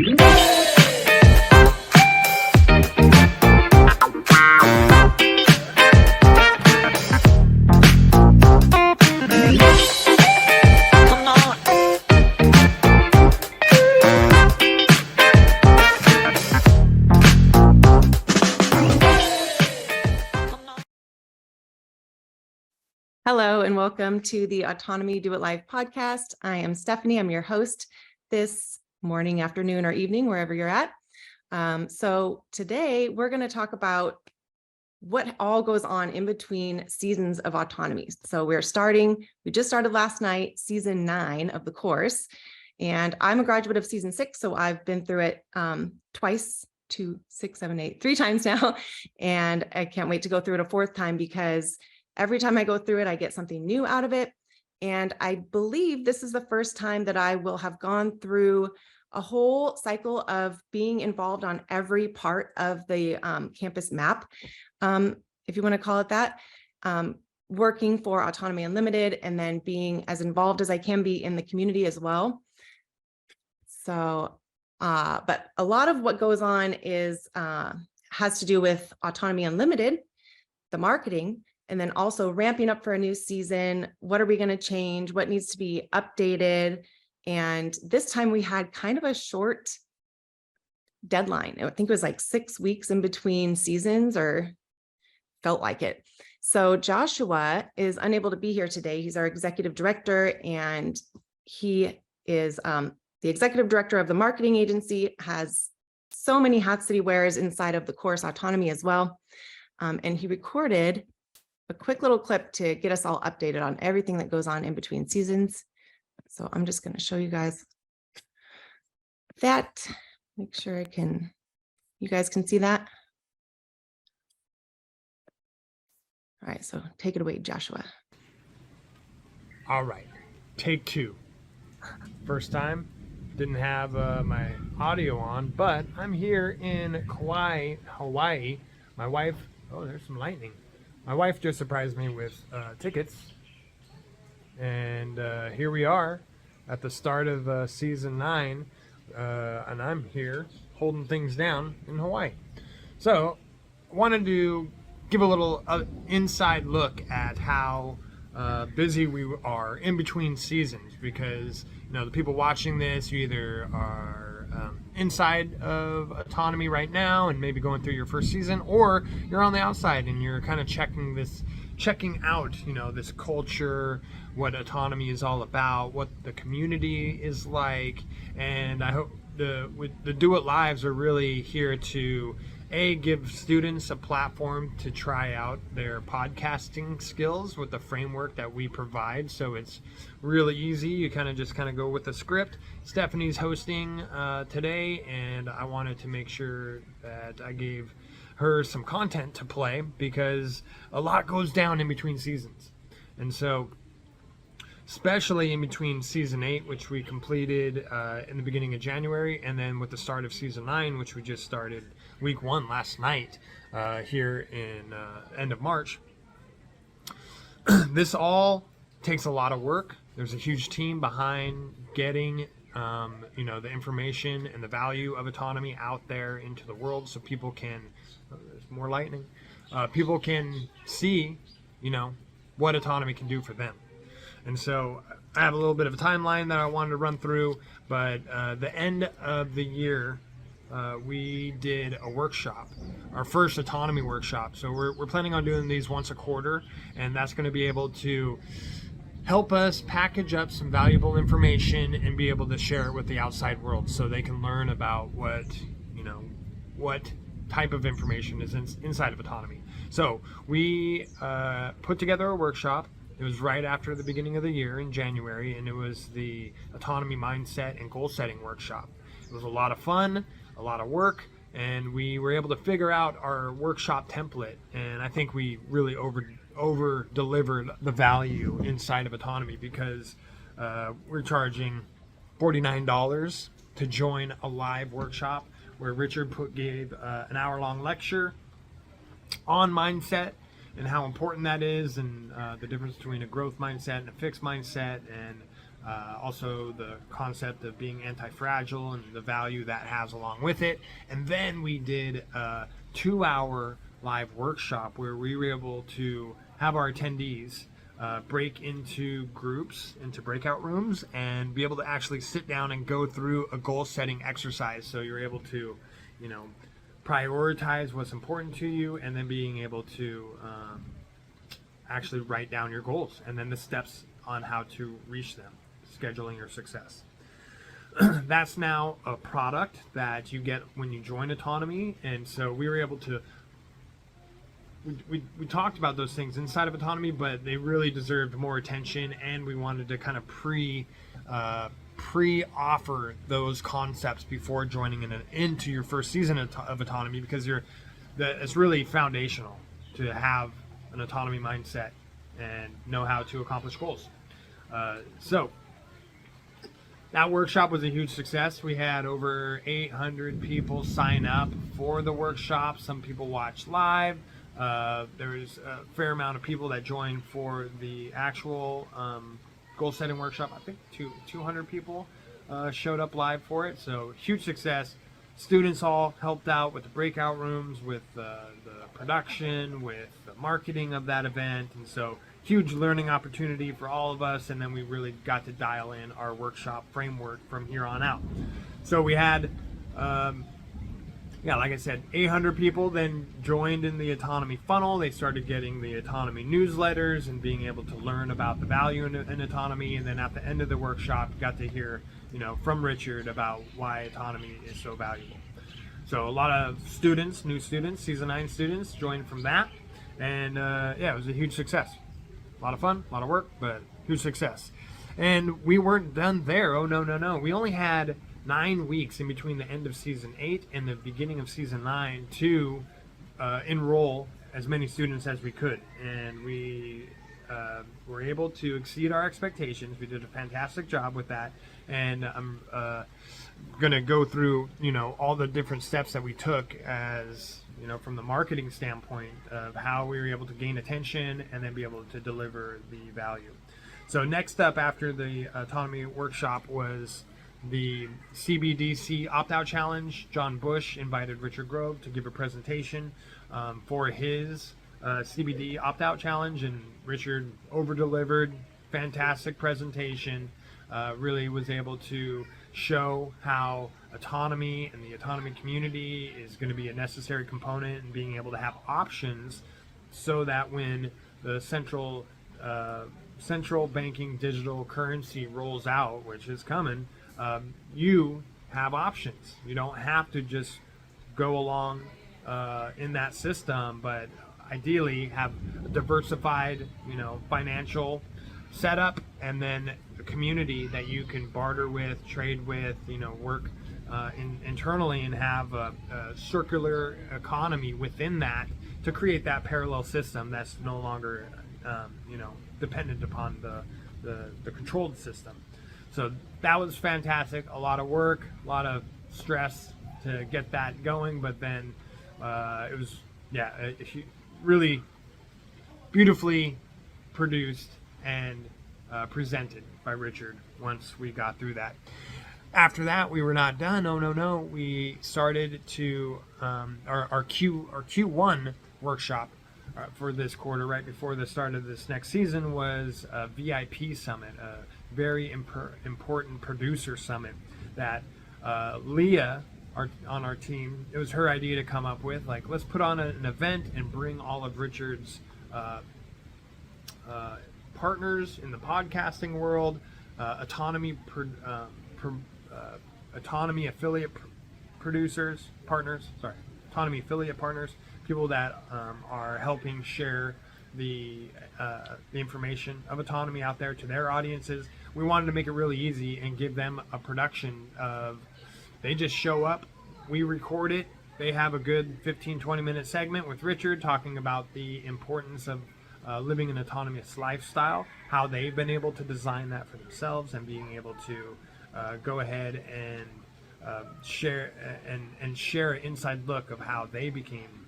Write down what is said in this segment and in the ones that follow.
Hello and welcome to the Autonomy Do It Live podcast. I am Stephanie. I'm your host this morning, afternoon, or evening, wherever you're at. So today we're going to talk about what all goes on in between seasons of autonomy. So we just started last night, season 9 of the course, and I'm a graduate of season 6. So I've been through it twice, 2, 6, 7, 8, 3 times now. And I can't wait to go through it a 4th time because every time I go through it, I get something new out of it. And I believe this is the first time that I will have gone through a whole cycle of being involved on every part of the campus map, if you want to call it that, working for Autonomy Unlimited, and then being as involved as I can be in the community as well. So, but a lot of what goes on has to do with Autonomy Unlimited, the marketing, and then also ramping up for a new season. What are we going to change? What needs to be updated? And this time we had kind of a short deadline. I think it was like 6 weeks in between seasons, or felt like it. So Joshua is unable to be here today. He's our executive director, and he is the executive director of the marketing agency, has so many hats that he wears inside of the course Autonomy as well. And he recorded a quick little clip to get us all updated on everything that goes on in between seasons. So I'm just going to show you guys that. Make sure you guys can see that. All right, so take it away, Joshua. All right, take 2. First time, didn't have my audio on, but I'm here in Kauai, Hawaii. My wife, oh, there's some lightning. My wife just surprised me with tickets, and here we are at the start of season 9, and I'm here holding things down in Hawaii. So I wanted to give a little inside look at how busy we are in between seasons, because the people watching this, you either are inside of Autonomy right now and maybe going through your first season, or you're on the outside and you're kind of checking out this culture, what Autonomy is all about, what the community is like. And I hope the Do It Lives are really here to give students a platform to try out their podcasting skills with the framework that we provide. So it's really easy. You kind of go with the script. Stephanie's hosting today, and I wanted to make sure that I gave her some content to play, because a lot goes down in between seasons. And so especially in between season 8, which we completed in the beginning of January, and then with the start of season 9, which we just started week 1 last night here in end of March. This all takes a lot of work. There's a huge team behind getting the information and the value of autonomy out there into the world, so people can there's more lightning. People can see what autonomy can do for them. And so I have a little bit of a timeline that I wanted to run through, but the end of the year, we did a workshop, our first autonomy workshop. So we're planning on doing these once a quarter, and that's going to be able to help us package up some valuable information and be able to share it with the outside world, so they can learn about what type of information is inside of autonomy. So we put together a workshop. It was right after the beginning of the year in January, and it was the Autonomy Mindset and Goal Setting Workshop. It was a lot of fun, a lot of work, and we were able to figure out our workshop template, and I think we really over delivered the value inside of autonomy, because we're charging $49 to join a live workshop where Richard gave an hour-long lecture on mindset and how important that is, and the difference between a growth mindset and a fixed mindset, and also the concept of being anti-fragile and the value that has along with it. And then we did a 2-hour live workshop where we were able to have our attendees break into groups, into breakout rooms, and be able to actually sit down and go through a goal setting exercise. So you're able to, prioritize what's important to you, and then being able to actually write down your goals and then the steps on how to reach them, scheduling your success. That's now a product that you get when you join Autonomy, and so we were able to we talked about those things inside of Autonomy, but they really deserved more attention, and we wanted to kind of pre-offer those concepts before joining into your first season of Autonomy, because it's really foundational to have an autonomy mindset and know how to accomplish goals. So that workshop was a huge success. We had over 800 people sign up for the workshop. Some people watched live. There was a fair amount of people that joined for the actual goal setting workshop. I think 200 people showed up live for it. So huge success. Students all helped out with the breakout rooms, with the production, with the marketing of that event. And so huge learning opportunity for all of us. And then we really got to dial in our workshop framework from here on out. So we had like I said, 800 people then joined in the Autonomy funnel. They started getting the Autonomy newsletters and being able to learn about the value in Autonomy. And then at the end of the workshop, got to hear, from Richard about why Autonomy is so valuable. So a lot of students, new students, season 9 students joined from that. And it was a huge success. A lot of fun, a lot of work, but huge success. And we weren't done there. Oh, no. We only had 9 weeks in between the end of season 8 and the beginning of season 9 to enroll as many students as we could, and we were able to exceed our expectations. We did a fantastic job with that, and I'm gonna go through all the different steps that we took as from the marketing standpoint of how we were able to gain attention and then be able to deliver the value. So next up after the Autonomy workshop was the CBDC opt-out challenge. John Bush invited Richard Grove to give a presentation for his CBD opt-out challenge, and Richard over-delivered. Fantastic presentation. Really was able to show how autonomy and the autonomy community is going to be a necessary component, and being able to have options so that when the central banking digital currency rolls out, which is coming, you have options. You don't have to just go along in that system, but ideally have a diversified, financial setup, and then a community that you can barter with, trade with, work internally, and have a circular economy within that to create that parallel system that's no longer, dependent upon the controlled system. So that was fantastic. A lot of work, a lot of stress to get that going, but then it was, really beautifully produced and presented by Richard once we got through that. After that, we were not done. Oh, no. We started to, our Q1 workshop for this quarter, right before the start of this next season, was a VIP summit, a very important producer summit that Leah, on our team, it was her idea to come up with. Like, let's put on an event and bring all of Richard's partners in the podcasting world, autonomy affiliate partners, people that are helping share the information of autonomy out there to their audiences. We wanted to make it really easy and give them a production of, they just show up, we record it, they have a good 15-20 minute segment with Richard talking about the importance of living an autonomous lifestyle, how they've been able to design that for themselves, and being able to go ahead and share an inside look of how they became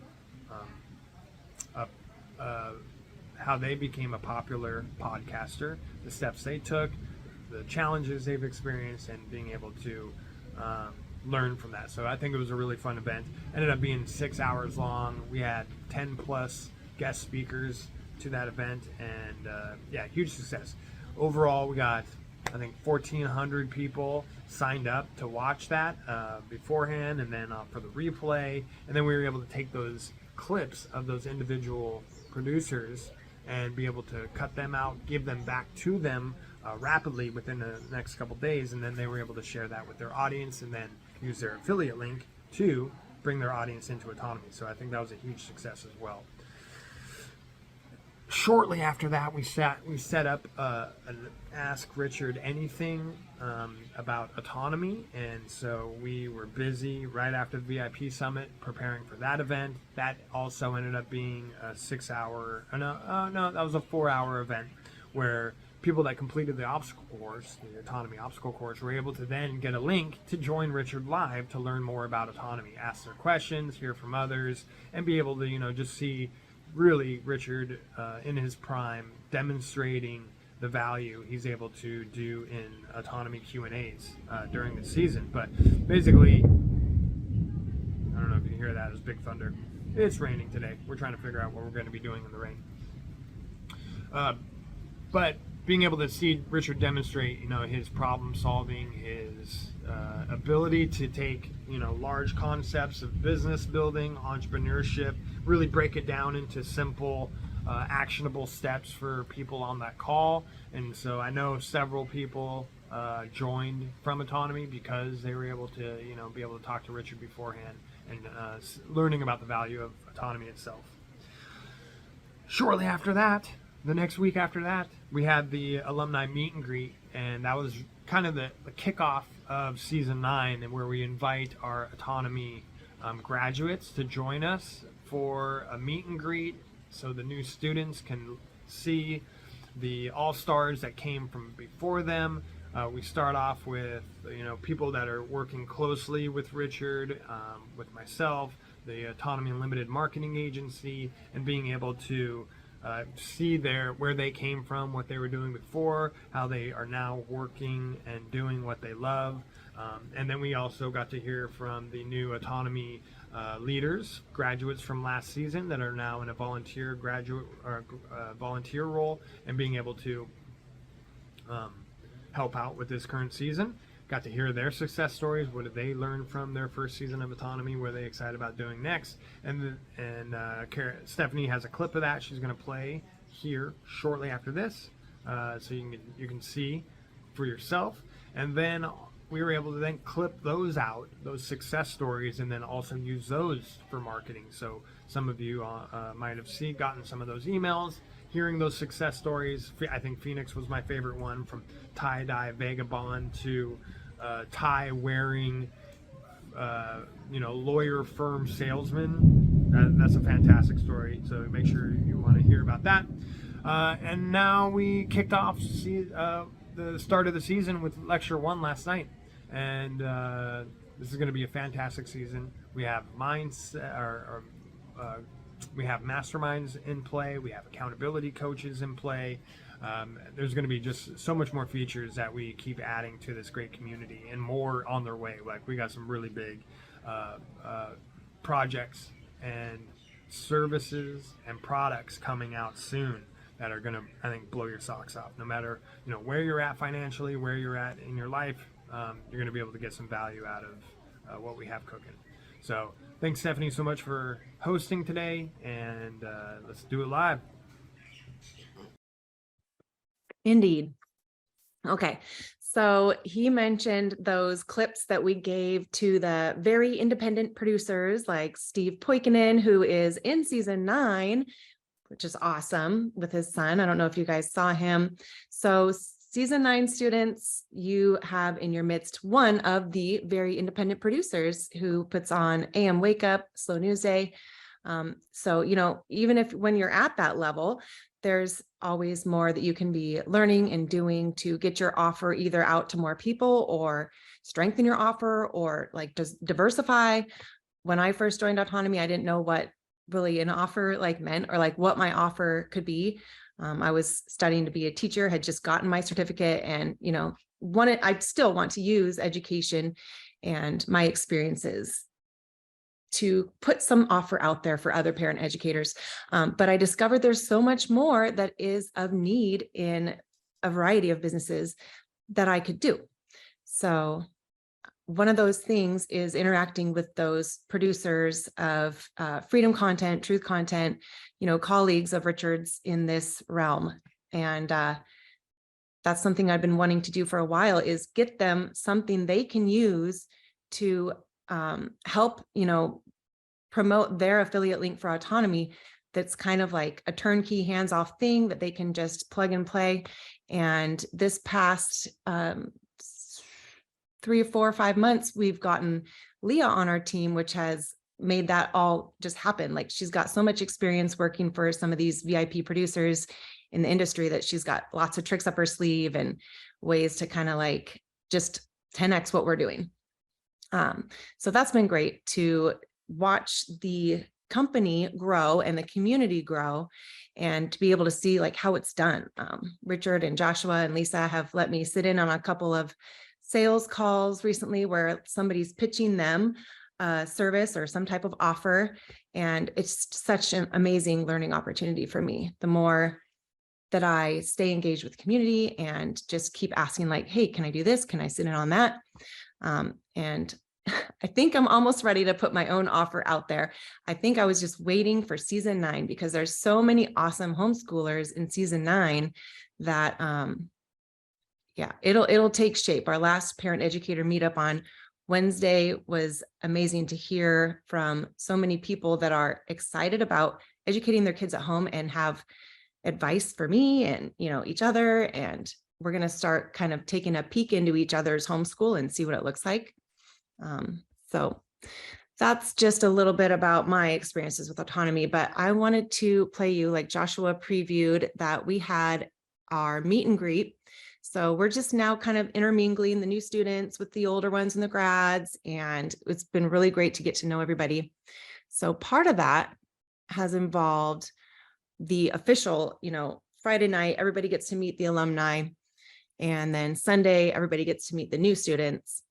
a popular podcaster, the steps they took, the challenges they've experienced and being able to learn from that. So I think it was a really fun event. Ended up being 6 hours long. We had 10 plus guest speakers to that event, and yeah, huge success. Overall, we got, I think, 1,400 people signed up to watch that beforehand, and then for the replay. And then we were able to take those clips of those individual producers and be able to cut them out, give them back to them rapidly within the next couple days, and then they were able to share that with their audience and then use their affiliate link to bring their audience into autonomy. So I think that was a huge success as well. Shortly after that, we set up an Ask Richard Anything about autonomy, and so we were busy right after the VIP Summit preparing for that event. That also ended up being a 6 hour, no, that was a 4 hour event where people that completed the obstacle course, the autonomy obstacle course, were able to then get a link to join Richard live to learn more about autonomy, ask their questions, hear from others, and be able to, just see really Richard in his prime demonstrating the value he's able to do in autonomy Q&As during the season. But basically, I don't know if you hear that, it's big thunder. It's raining today. We're trying to figure out what we're going to be doing in the rain. But being able to see Richard demonstrate, his problem solving, his ability to take, large concepts of business building, entrepreneurship, really break it down into simple, actionable steps for people on that call. And so I know several people joined from Autonomy because they were able to, be able to talk to Richard beforehand and learning about the value of autonomy itself. Shortly after that, the next week after that, we had the alumni meet and greet, and that was kind of the kickoff of season 9, and where we invite our autonomy graduates to join us for a meet and greet, so the new students can see the all-stars that came from before them. We start off with people that are working closely with Richard, with myself, the Autonomy Unlimited Marketing Agency, and being able to see where they came from, what they were doing before, how they are now working and doing what they love. And then we also got to hear from the new autonomy leaders, graduates from last season that are now in a volunteer role and being able to help out with this current season. Got to hear their success stories. What did they learn from their first season of autonomy? What are they excited about doing next? And Stephanie has a clip of that she's going to play here shortly after this, so you can see for yourself. And then we were able to then clip those out, those success stories, and then also use those for marketing. So some of you might have gotten some of those emails, hearing those success stories. I think Phoenix was my favorite one, from tie-dye vagabond to tie-wearing, lawyer firm salesman. That's a fantastic story, so make sure you want to hear about that. And now we kicked off the start of the season with Lecture 1 last night. And this is going to be a fantastic season. We have we have masterminds in play. We have accountability coaches in play. There's going to be just so much more features that we keep adding to this great community, and more on their way. Like, we got some really big projects and services and products coming out soon that are going to, I think, blow your socks off. No matter where you're at financially, where you're at in your life, you're going to be able to get some value out of what we have cooking. So thanks, Stephanie, so much for hosting today, and let's do it live. Indeed. Okay. So he mentioned those clips that we gave to the very independent producers like Steve Poikinen, who is in season 9, which is awesome, with his son. I don't know if you guys saw him. So season 9 students, you have in your midst one of the very independent producers who puts on AM Wake Up, Slow News Day. So, even when you're at that level, there's always more that you can be learning and doing to get your offer either out to more people, or strengthen your offer, or just diversify. When I first joined Autonomy, I didn't know what really an offer meant, or what my offer could be. I was studying to be a teacher, had just gotten my certificate, and, I still want to use education and my experiences to put some offer out there for other parent educators. But I discovered there's so much more that is of need in a variety of businesses that I could do. So one of those things is interacting with those producers of freedom content, truth content, colleagues of Richard's in this realm. And that's something I've been wanting to do for a while, is get them something they can use to help, promote their affiliate link for autonomy. That's kind of like a turnkey hands-off thing that they can just plug and play. And this past 3 or 4 or 5 months, we've gotten Leah on our team, which has made that all just happen. Like, she's got so much experience working for some of these VIP producers in the industry that she's got lots of tricks up her sleeve and ways to kind of like just 10x what we're doing. So that's been great to watch the company grow and the community grow, and to be able to see like how it's done. Richard and Joshua and Lisa have let me sit in on a couple of sales calls recently where somebody's pitching them a service or some type of offer. And it's such an amazing learning opportunity for me. The more that I stay engaged with the community and just keep asking like, hey, can I do this? Can I sit in on that? And I think I'm almost ready to put my own offer out there. I think I was just waiting for season 9 because there's so many awesome homeschoolers in season 9 that, yeah, it'll take shape. Our last parent educator meetup on Wednesday was amazing to hear from so many people that are excited about educating their kids at home and have advice for me and, each other. And we're going to start kind of taking a peek into each other's homeschool and see what it looks like. So that's just a little bit about my experiences with autonomy, but I wanted to play you, like Joshua previewed, that we had our meet and greet. So we're just now kind of intermingling the new students with the older ones and the grads, and it's been really great to get to know everybody. So part of that has involved the official, Friday night, everybody gets to meet the alumni, and then Sunday, everybody gets to meet the new students.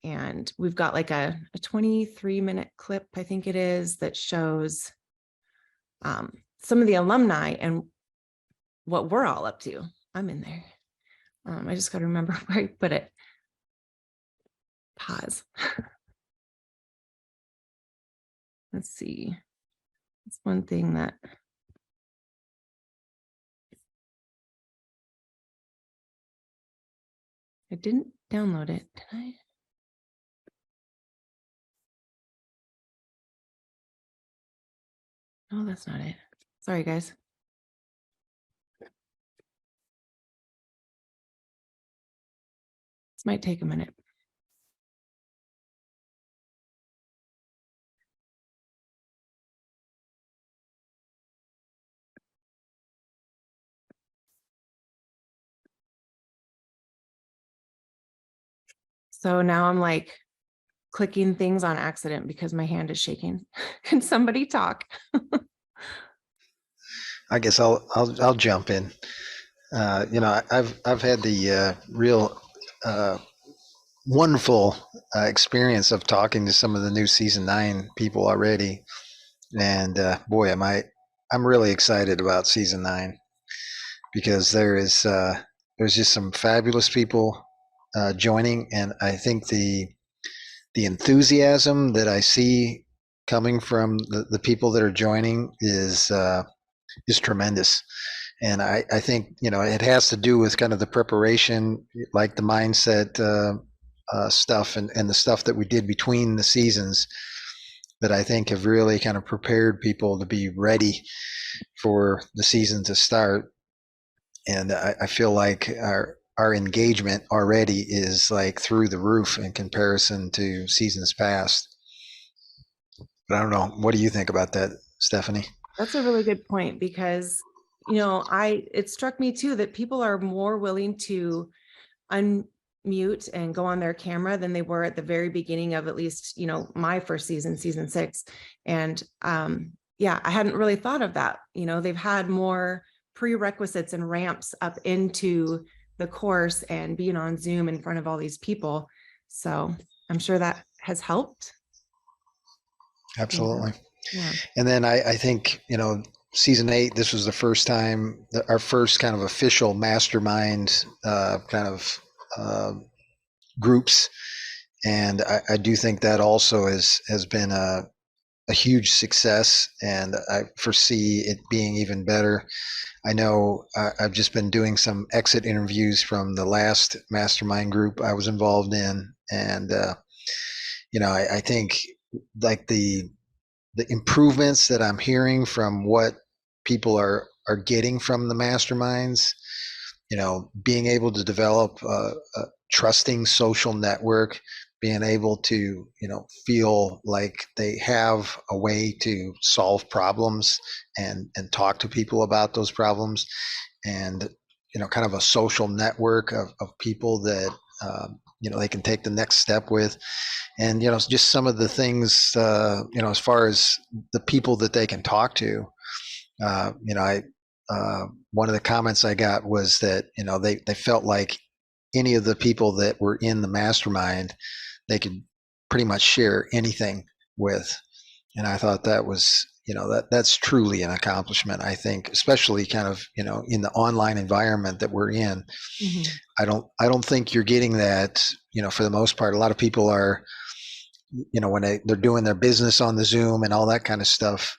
And we've got like a 23-minute clip, I think it is, that shows some of the alumni and what we're all up to. I'm in there. I just got to remember where I put it. Pause. Let's see. It's one thing that I didn't download it, did I? Oh, that's not it. Sorry, guys. This might take a minute. So now I'm like clicking things on accident because my hand is shaking. Can somebody talk? I guess I'll jump in. I've had the real wonderful experience of talking to some of the new season 9 people already, and boy, I'm really excited about season 9 because there's just some fabulous people joining, and I think the enthusiasm that I see coming from the people that are joining is tremendous. And I think, it has to do with kind of the preparation, like the mindset stuff and the stuff that we did between the seasons that I think have really kind of prepared people to be ready for the season to start. And I feel like our engagement already is like through the roof in comparison to seasons past. But I don't know. What do you think about that, Stephanie? That's a really good point because, it struck me too that people are more willing to unmute and go on their camera than they were at the very beginning of at least, my first season, season 6. And yeah, I hadn't really thought of that. They've had more prerequisites and ramps up into the course and being on Zoom in front of all these people. So I'm sure that has helped. Absolutely. Yeah. And then I think, season 8, this was the first time, our first kind of official mastermind groups. And I do think that also has been a huge success, and I foresee it being even better. I know I've just been doing some exit interviews from the last mastermind group I was involved in. And, I think like the improvements that I'm hearing from what people are getting from the masterminds, being able to develop a trusting social network, being able to, feel like they have a way to solve problems and talk to people about those problems, and, kind of a social network of people that, they can take the next step with. And, just some of the things, as far as the people that they can talk to, one of the comments I got was that, they felt like any of the people that were in the mastermind, they could pretty much share anything with. And I thought that was, that's truly an accomplishment, I think, especially kind of, in the online environment that we're in. Mm-hmm. I don't think you're getting that, for the most part. A lot of people are, when they're doing their business on the Zoom and all that kind of stuff,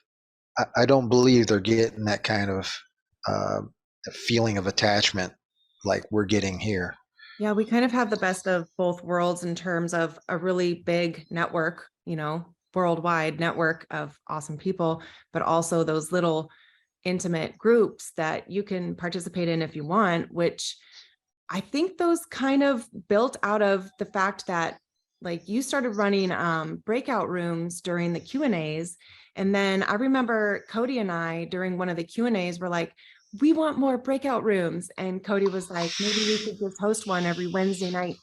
I don't believe they're getting that kind of feeling of attachment like we're getting here. Yeah, we kind of have the best of both worlds in terms of a really big network, worldwide network of awesome people, but also those little intimate groups that you can participate in if you want, which I think those kind of built out of the fact that like you started running breakout rooms during the Q&As. And then I remember Cody and I during one of the Q&As were like, we want more breakout rooms. And Cody was like, maybe we could just host one every Wednesday night.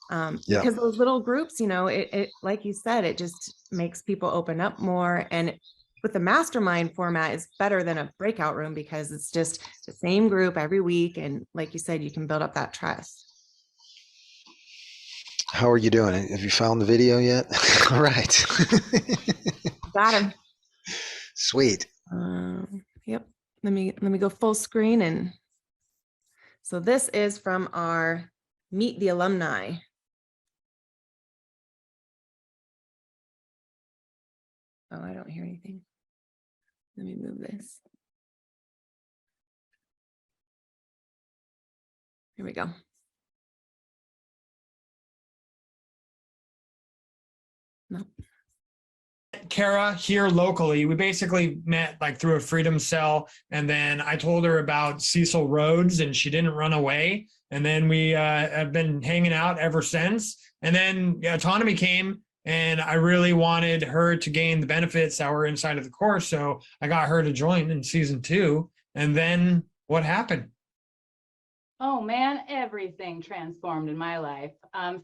Because those little groups, it like you said, it just makes people open up more. And with the mastermind format is better than a breakout room because it's just the same group every week. And like you said, you can build up that trust. How are you doing? Have you found the video yet? All right. Got him. Sweet. Yep. Let me go full screen. And so this is from our Meet the Alumni. Oh, I don't hear anything. Let me move this. Here we go. No. Kara here locally. We basically met like through a freedom cell, and then I told her about Cecil Rhodes, and she didn't run away. And then we have been hanging out ever since. And then Autonomy came, and I really wanted her to gain the benefits that were inside of the course, so I got her to join in season 2. And then what happened? Oh man, everything transformed in my life.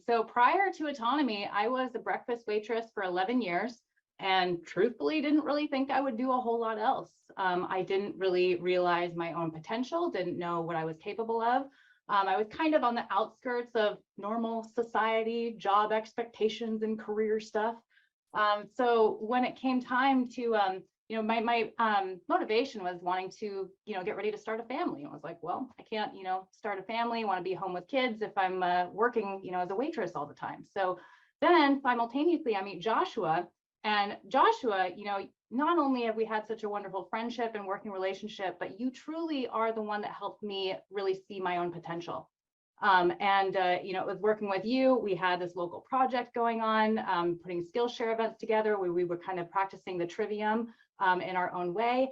So prior to Autonomy, I was a breakfast waitress for 11 years. And truthfully, didn't really think I would do a whole lot else. I didn't really realize my own potential, didn't know what I was capable of. I was kind of on the outskirts of normal society, job expectations and career stuff. So when it came time to, my motivation was wanting to, get ready to start a family. I was like, well, I can't, start a family, want to be home with kids if I'm working, as a waitress all the time. So then simultaneously, I meet Joshua. And Joshua, not only have we had such a wonderful friendship and working relationship, but you truly are the one that helped me really see my own potential. It was working with you. We had this local project going on, putting Skillshare events together where we were kind of practicing the trivium in our own way,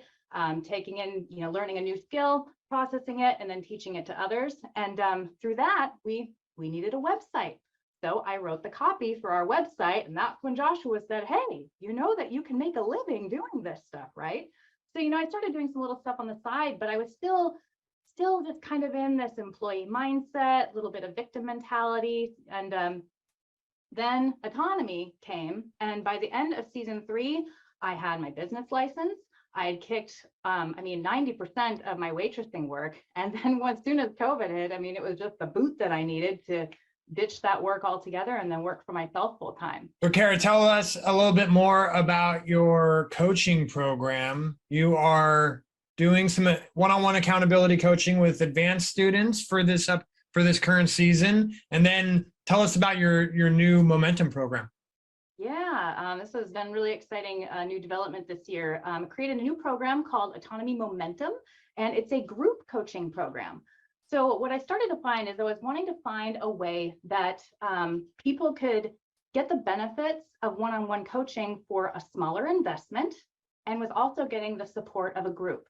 taking in, learning a new skill, processing it, and then teaching it to others. And through that, we needed a website. So I wrote the copy for our website, and that's when Joshua said, hey, you know that you can make a living doing this stuff, right? So, I started doing some little stuff on the side, but I was still just kind of in this employee mindset, a little bit of victim mentality. And then Autonomy came. And by the end of season 3, I had my business license. I had kicked, 90% of my waitressing work. And then as soon as COVID hit, it was just the boot that I needed to ditch that work altogether and then work for myself full time. So Kara, tell us a little bit more about your coaching program. You are doing some one-on-one accountability coaching with advanced students for this current season. And then tell us about your new Momentum program. Yeah, this has been really exciting new development this year. Created a new program called Autonomy Momentum, and it's a group coaching program. So what I started to find is I was wanting to find a way that people could get the benefits of one-on-one coaching for a smaller investment, and was also getting the support of a group.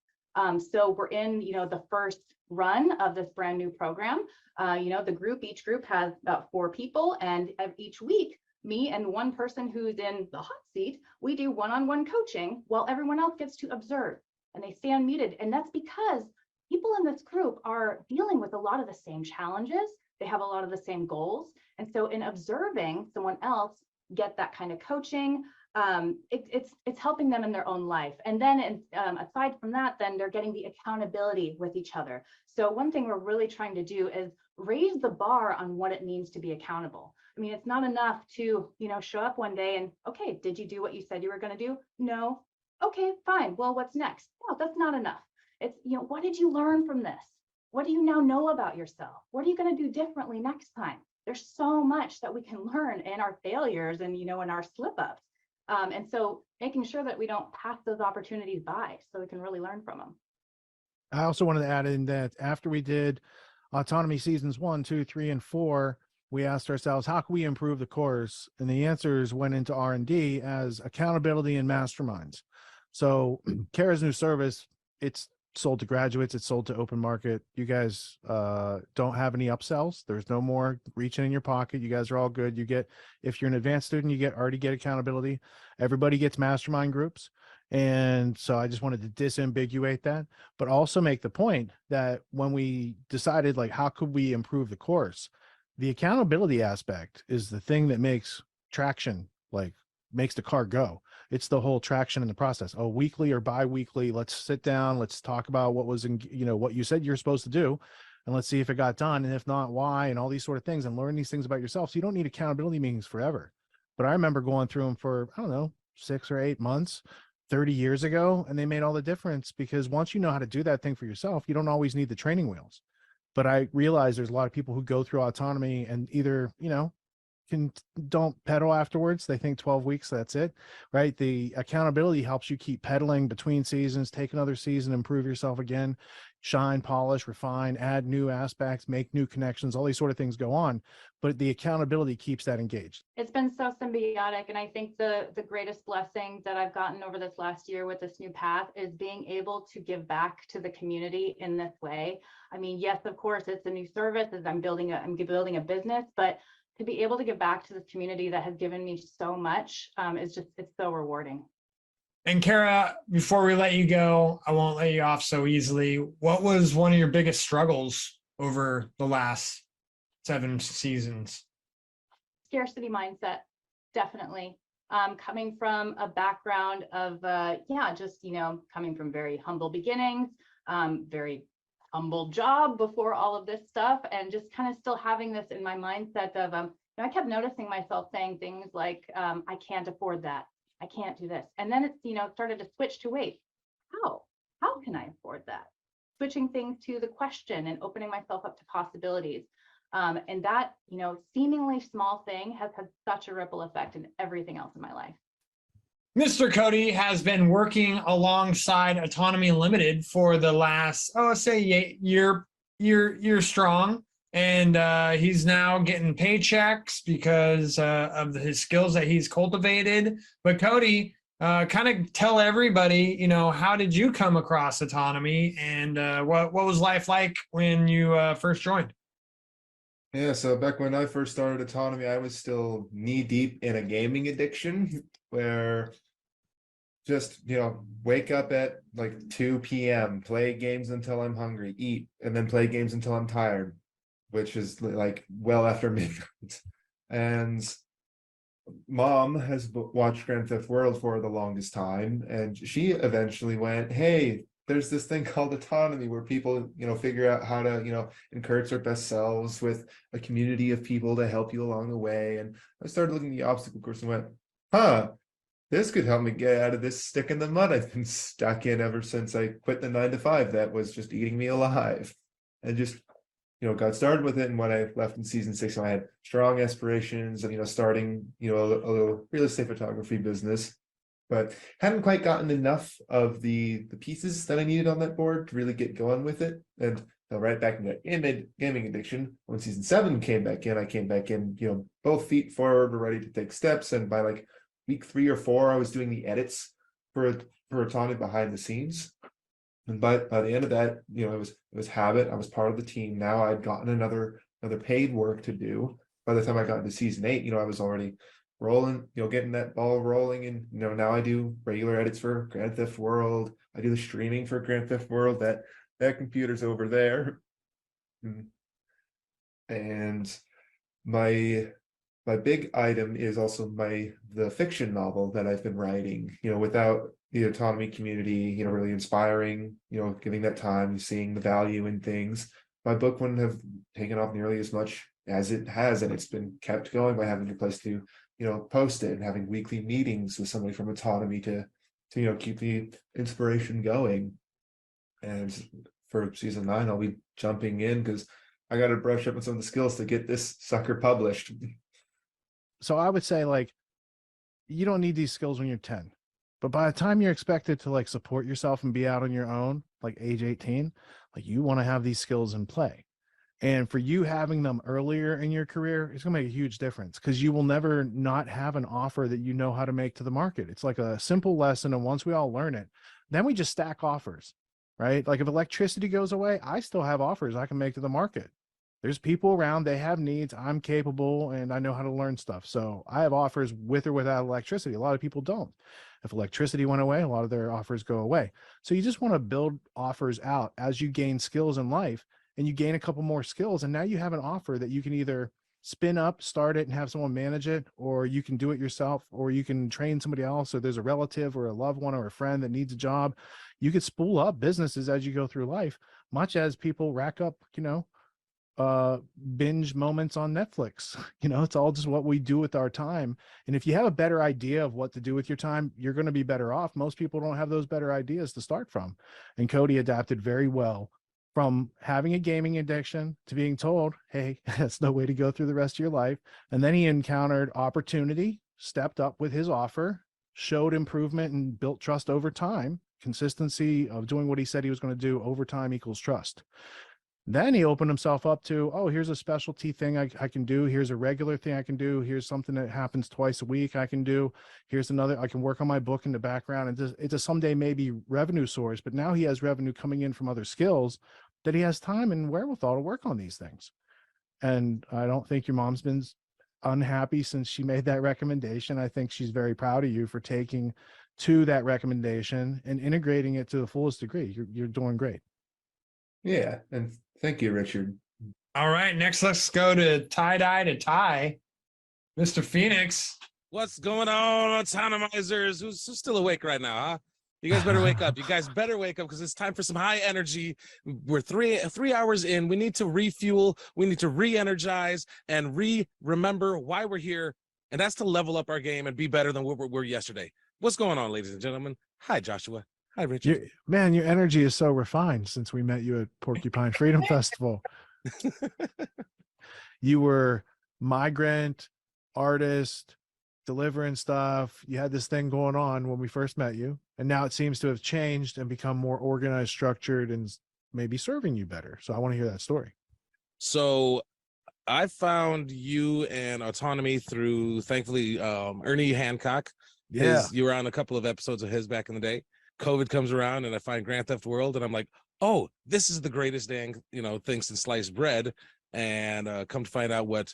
So we're in, the first run of this brand new program. Each group has about 4 people, and each week, me and one person who's in the hot seat, we do one-on-one coaching while everyone else gets to observe, and they stay unmuted. And that's because people in this group are dealing with a lot of the same challenges. They have a lot of the same goals. And so in observing someone else get that kind of coaching, it's helping them in their own life. And then aside from that, then they're getting the accountability with each other. So one thing we're really trying to do is raise the bar on what it means to be accountable. It's not enough to, show up one day and, okay, did you do what you said you were going to do? No. Okay, fine. Well, what's next? No, that's not enough. It's, what did you learn from this? What do you now know about yourself? What are you going to do differently next time? There's so much that we can learn in our failures and, in our slip ups. And so making sure that we don't pass those opportunities by so we can really learn from them. I also wanted to add in that after we did Autonomy seasons 1, 2, 3, and 4, we asked ourselves, how can we improve the course? And the answers went into R&D as accountability and masterminds. So Kara's new service, it's sold to graduates, it's sold to open market. You guys don't have any upsells. There's no more reaching in your pocket. You guys are all good. You get, if you're an advanced student, you already get accountability. Everybody gets mastermind groups. And so I just wanted to disambiguate that, but also make the point that when we decided, like, how could we improve the course? The accountability aspect is the thing that makes traction, like makes the car go. It's the whole traction in the process. Oh, weekly or bi-weekly, let's sit down, let's talk about what was in, what you said you're supposed to do, and let's see if it got done, and if not, why, and all these sort of things, and learn these things about yourself. So you don't need accountability meetings forever. But I remember going through them for, I don't know, 6 or 8 months 30 years ago, and they made all the difference, because once you know how to do that thing for yourself, you don't always need the training wheels. But I realize there's a lot of people who go through autonomy and either, don't pedal afterwards. They think 12 weeks, that's it, right? The accountability helps you keep pedaling between seasons, take another season, improve yourself again, shine, polish, refine, add new aspects, make new connections, all these sort of things go on. But the accountability keeps that engaged. It's been so symbiotic. And I think the greatest blessing that I've gotten over this last year with this new path is being able to give back to the community in this way. Yes, of course, it's a new service as I'm building a business, but to be able to give back to this community that has given me so much it's so rewarding. And Kara, before we let you go, I won't let you off so easily. What was one of your biggest struggles over the last 7 seasons? Scarcity mindset, definitely. Coming from a background of, coming from very humble beginnings, very humble job before all of this stuff, and just kind of still having this in my mindset of, I kept noticing myself saying things like, I can't afford that. I can't do this. And then it's, started to switch to, wait, how can I afford that? Switching things to the question and opening myself up to possibilities. And that, seemingly small thing has had such a ripple effect in everything else in my life. Mr. Cody has been working alongside Autonomy Limited for the last, year strong. And he's now getting paychecks because of his skills that he's cultivated. But Cody, kind of tell everybody, how did you come across Autonomy, and what was life like when you first joined? Yeah, so back when I first started Autonomy, I was still knee deep in a gaming addiction where just, wake up at like 2 p.m., play games until I'm hungry, eat, and then play games until I'm tired, which is like well after midnight. And mom has watched Grand Theft World for the longest time, and she eventually went, "Hey, there's this thing called autonomy where people, figure out how to, encourage their best selves with a community of people to help you along the way." And I started looking at the obstacle course and went, "Huh, this could help me get out of this stick in the mud I've been stuck in ever since I quit the 9 to 5 that was just eating me alive." And just got started with it. And when I left in season 6, I had strong aspirations of, starting, a little real estate photography business, but hadn't quite gotten enough of the pieces that I needed on that board to really get going with it. And right back into gaming addiction. When season 7 came back in, I came back in, both feet forward, were ready to take steps. And by like week 3 or 4, I was doing the edits for autonomy behind the scenes. And by the end of that, it was habit. I was part of the team. Now I'd gotten another paid work to do. By the time I got into season 8, I was already rolling, getting that ball rolling. And now I do regular edits for Grand Theft World. I do the streaming for Grand Theft World. That computer's over there. And my big item is also the fiction novel that I've been writing, without the autonomy community, really inspiring, giving that time, seeing the value in things. My book wouldn't have taken off nearly as much as it has, and it's been kept going by having a place to, post it and having weekly meetings with somebody from autonomy to keep the inspiration going. And for season 9, I'll be jumping in because I got to brush up on some of the skills to get this sucker published. So I would say, like, you don't need these skills when you're 10, but by the time you're expected to like support yourself and be out on your own, like age 18, like you want to have these skills in play. And for you having them earlier in your career, it's going to make a huge difference because you will never not have an offer that you know how to make to the market. It's like a simple lesson. And once we all learn it, then we just stack offers, right? Like if electricity goes away, I still have offers I can make to the market. There's people around, they have needs, I'm capable, and I know how to learn stuff. So I have offers with or without electricity. A lot of people don't. If electricity went away, a lot of their offers go away. So you just want to build offers out as you gain skills in life, and you gain a couple more skills. And now you have an offer that you can either spin up, start it, and have someone manage it, or you can do it yourself, or you can train somebody else, or there's a relative or a loved one or a friend that needs a job. You could spool up businesses as you go through life, much as people rack up, binge moments on Netflix. It's all just what we do with our time. And if you have a better idea of what to do with your time, you're going to be better off. Most people don't have those better ideas to start from. And Cody adapted very well from having a gaming addiction to being told, hey, that's no way to go through the rest of your life. And then he encountered opportunity, stepped up with his offer, showed improvement, and built trust over time. Consistency of doing what he said he was going to do over time equals trust. Then he opened himself up to, oh, here's a specialty thing I can do. Here's a regular thing I can do. Here's something that happens twice a week I can do. Here's another, I can work on my book in the background. And it's a someday maybe revenue source, but now he has revenue coming in from other skills that he has time and wherewithal to work on these things. And I don't think your mom's been unhappy since she made that recommendation. I think she's very proud of you for taking to that recommendation and integrating it to the fullest degree. You're doing great. Yeah, and thank you, Richard. All right, next let's go to tie-dye to tie. Mr. Phoenix. What's going on, autonomizers? Who's still awake right now, huh? You guys better wake up. You guys better wake up because it's time for some high energy. We're three hours in. We need to refuel. We need to re-energize and remember why we're here. And that's to level up our game and be better than what we were yesterday. What's going on, ladies and gentlemen? Hi, Joshua. Hi, Richard. Man, your energy is so refined since we met you at Porcupine Freedom Festival. You were migrant, artist, delivering stuff. You had this thing going on when we first met you. And now it seems to have changed and become more organized, structured, and maybe serving you better. So I want to hear that story. So I found you and autonomy through, thankfully, Ernie Hancock. Yeah. You were on a couple of episodes of his back in the day. COVID comes around and I find Grand Theft World and I'm like, oh, this is the greatest dang, thing since sliced bread. And come to find out what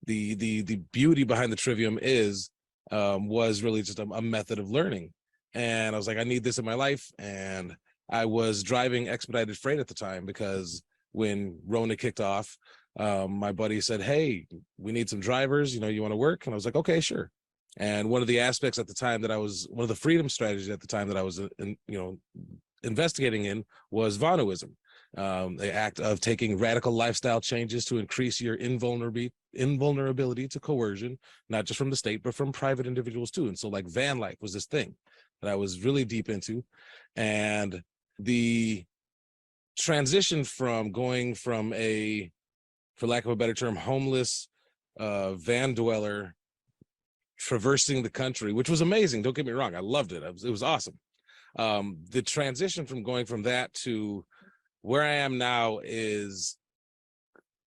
the beauty behind the Trivium is, was really just a method of learning. And I was like, I need this in my life. And I was driving expedited freight at the time because when Rona kicked off, my buddy said, hey, we need some drivers, you want to work? And I was like, okay, sure. And one of the aspects at the time that one of the freedom strategies at the time that I was, investigating in was Vonoism, the act of taking radical lifestyle changes to increase your invulnerability to coercion, not just from the state, but from private individuals too. And so like van life was this thing that I was really deep into. And the transition from going from a, for lack of a better term, homeless van dweller traversing the country, which was amazing. Don't get me wrong. I loved it. It was awesome. The transition from going from that to where I am now is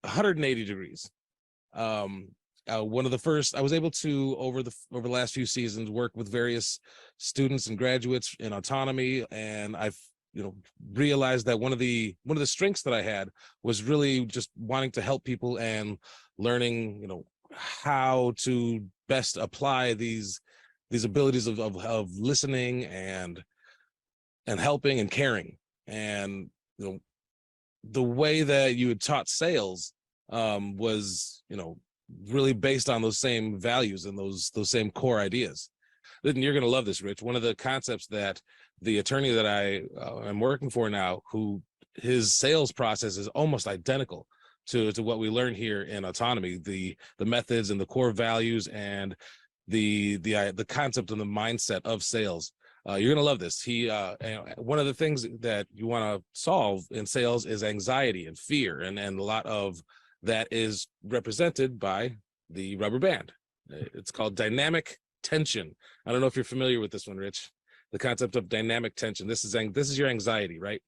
180 degrees. One of the first, I was able to, over the last few seasons, work with various students and graduates in autonomy. And I've, realized that one of the strengths that I had was really just wanting to help people and learning, how to best apply these abilities of listening and helping and caring. And the way that you had taught sales was really based on those same values and those same core ideas. Then you're going to love this, Rich. One of the concepts that the attorney that I am working for now, who his sales process is almost identical to what we learn here in autonomy, the methods and the core values and the concept and the mindset of sales. You're gonna love this. One of the things that you want to solve in sales is anxiety and fear, and a lot of that is represented by the rubber band. It's called dynamic tension. I don't know if you're familiar with this one, Rich. The concept of dynamic tension. This is your anxiety, right?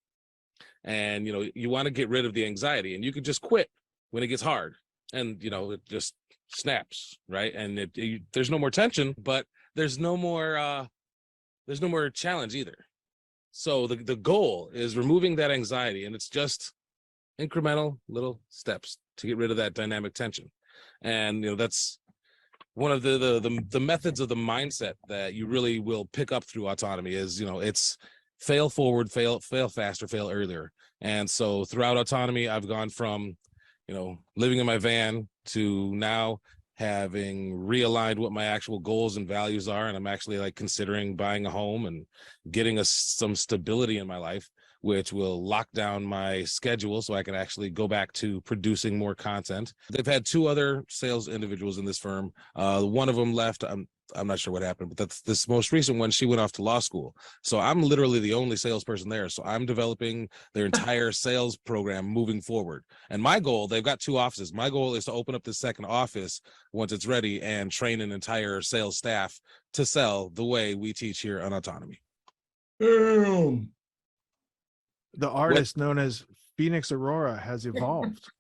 And you want to get rid of the anxiety, and you can just quit when it gets hard, and it just snaps, right? And there's no more tension, but there's no more challenge either. So the goal is removing that anxiety, and it's just incremental little steps to get rid of that dynamic tension. And that's one of the methods of the mindset that you really will pick up through autonomy is, it's fail forward, fail faster, fail earlier. And so throughout autonomy, I've gone from, living in my van to now having realigned what my actual goals and values are. And I'm actually considering buying a home and getting some stability in my life, which will lock down my schedule so I can actually go back to producing more content. They've had two other sales individuals in this firm. One of them left. I'm not sure what happened, but that's this most recent one. She went off to law school. So I'm literally the only salesperson there. So I'm developing their entire sales program moving forward. And my goal, they've got two offices. My goal is to open up the second office once it's ready and train an entire sales staff to sell the way we teach here on Autonomy. The artist known as Phoenix Aurora has evolved.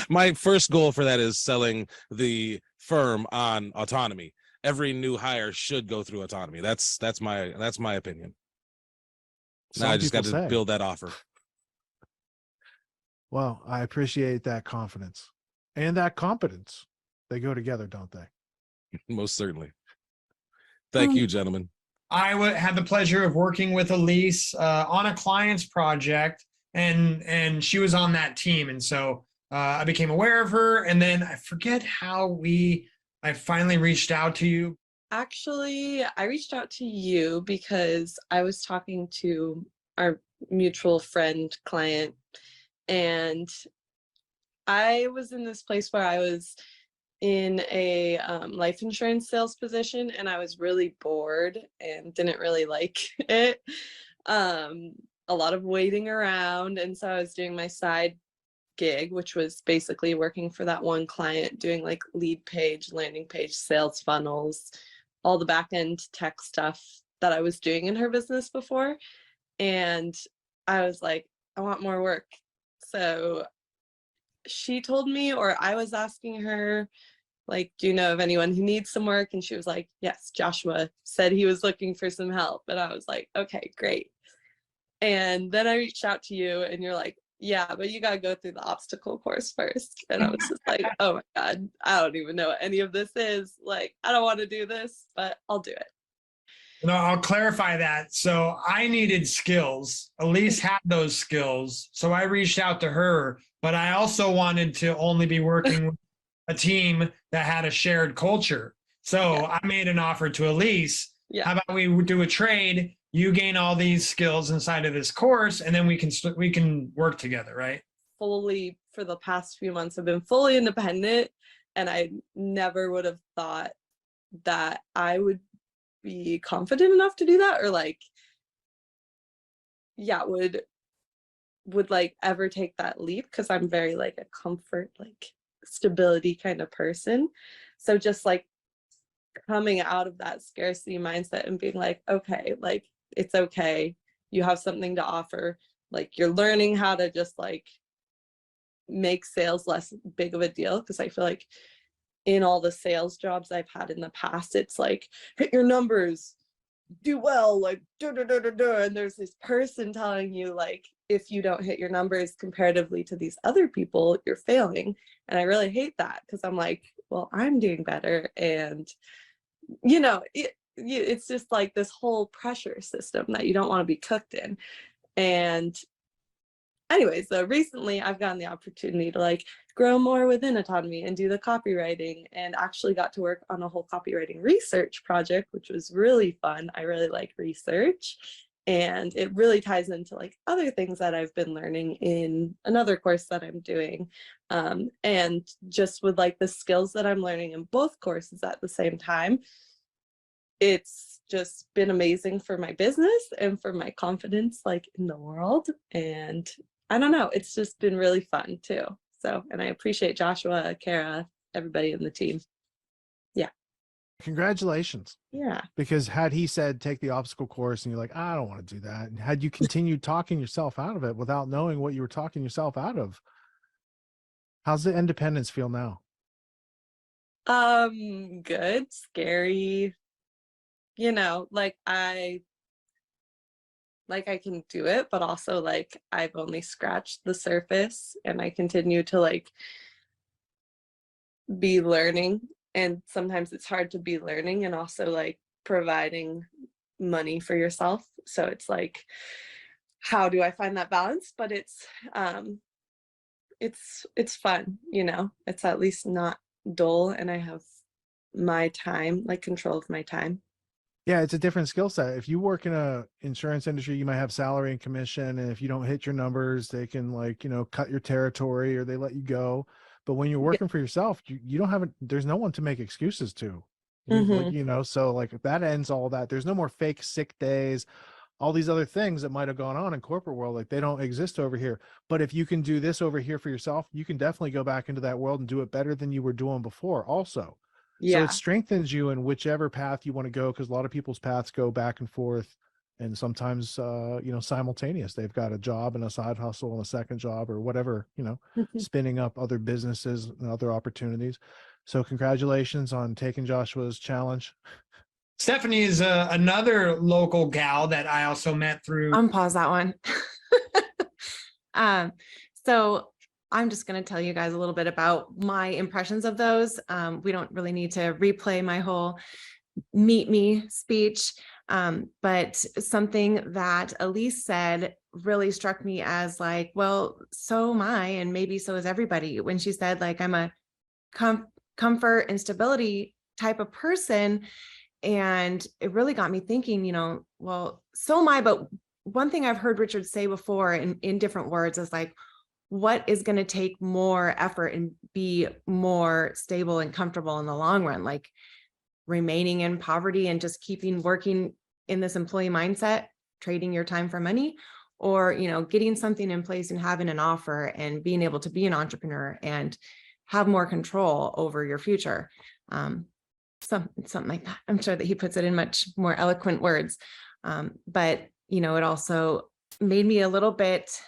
My first goal for that is selling the firm on autonomy. Every new hire should go through autonomy. That's my opinion. Now I just got to build that offer. Well, I appreciate that confidence and that competence. They go together, don't they? Most certainly. Thank you, gentlemen. I had the pleasure of working with Elise on a client's project, and she was on that team. And so I became aware of her, and then I forget how I finally reached out to you. Actually, I reached out to you because I was talking to our mutual friend client, and I was in this place where I was in a life insurance sales position, and I was really bored and didn't really like it. A lot of waiting around, and so I was doing my side gig, which was basically working for that one client, doing like lead page, landing page, sales funnels, all the back end tech stuff that I was doing in her business before. And I was like, I want more work. So she told me, or I was asking her, like, do you know of anyone who needs some work? And she was like, yes, Joshua said he was looking for some help. And I was like, okay, great. And then I reached out to you, and you're like, yeah, but you got to go through the obstacle course first. And I was just like, oh my God, I don't even know what any of this is. Like, I don't want to do this, but I'll do it. No, I'll clarify that. So I needed skills. Elise had those skills. So I reached out to her, but I also wanted to only be working with a team that had a shared culture. So Yeah. I made an offer to Elise. Yeah. How about we do a trade? You gain all these skills inside of this course, and then we can work together, right? Fully, for the past few months, I've been fully independent, and I never would have thought that I would be confident enough to do that, or like, yeah, would like ever take that leap, because I'm very like a comfort, like stability kind of person. So just like coming out of that scarcity mindset and being like, okay, like it's okay, you have something to offer, like you're learning how to just like make sales less big of a deal. Because I feel like in all the sales jobs I've had in the past, it's like hit your numbers, do well, like and there's this person telling you like if you don't hit your numbers comparatively to these other people, you're failing. And I really hate that, because I'm like, well, I'm doing better. And you know, it's just like this whole pressure system that you don't want to be cooked in. And anyway, so recently I've gotten the opportunity to like grow more within Autonomy and do the copywriting, and actually got to work on a whole copywriting research project, which was really fun. I really like research, and it really ties into like other things that I've been learning in another course that I'm doing. And just with like the skills that I'm learning in both courses at the same time, it's just been amazing for my business and for my confidence like in the world. And I don't know, it's just been really fun too. So, and I appreciate Joshua, Kara, everybody in the team. Yeah. Congratulations. Yeah. Because had he said, take the obstacle course, and you're like, I don't want to do that, and had you continued talking yourself out of it without knowing what you were talking yourself out of, how's the independence feel now? Good, scary. You know, like I can do it, but also like I've only scratched the surface, and I continue to like be learning. And sometimes it's hard to be learning and also like providing money for yourself. So it's like, how do I find that balance? But it's fun, you know, it's at least not dull, and I have my time, like control of my time. Yeah, it's a different skill set. If you work in a insurance industry, you might have salary and commission, and if you don't hit your numbers, they can like, you know, cut your territory or they let you go. But when you're working for yourself, you don't have there's no one to make excuses to. Like, you know, so like if that ends all that, there's no more fake sick days, all these other things that might have gone on in corporate world, like they don't exist over here. But if you can do this over here for yourself, you can definitely go back into that world and do it better than you were doing before also. So it strengthens you in whichever path you want to go, because a lot of people's paths go back and forth, and sometimes you know, simultaneous. They've got a job and a side hustle and a second job or whatever, you know, spinning up other businesses and other opportunities. So congratulations on taking Joshua's challenge. Stephanie is another local gal that I also met through. Unpause that one. So I'm just going to tell you guys a little bit about my impressions of those. We don't really need to replay my whole meet me speech. But something that Elise said really struck me as like, well, so am I, and maybe so is everybody, when she said like, I'm a comfort and stability type of person. And it really got me thinking, you know, well, so am I. But one thing I've heard Richard say before in different words is like, what is going to take more effort and be more stable and comfortable in the long run? Like remaining in poverty and just keeping working in this employee mindset, trading your time for money, or, you know, getting something in place and having an offer and being able to be an entrepreneur and have more control over your future. Something like that. I'm sure that he puts it in much more eloquent words. But, you know, it also made me a little bit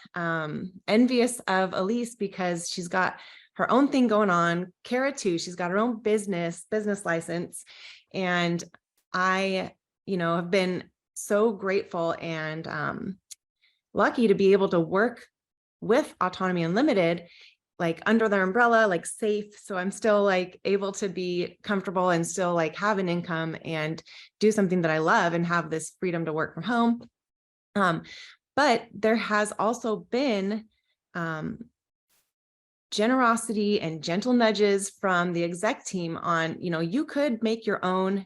envious of Elise, because she's got her own thing going on. Kara too, she's got her own business license. And I, you know, have been so grateful and lucky to be able to work with Autonomy Unlimited, like under their umbrella, like safe. So I'm still like able to be comfortable and still like have an income and do something that I love and have this freedom to work from home. But there has also been generosity and gentle nudges from the exec team on, you could make your own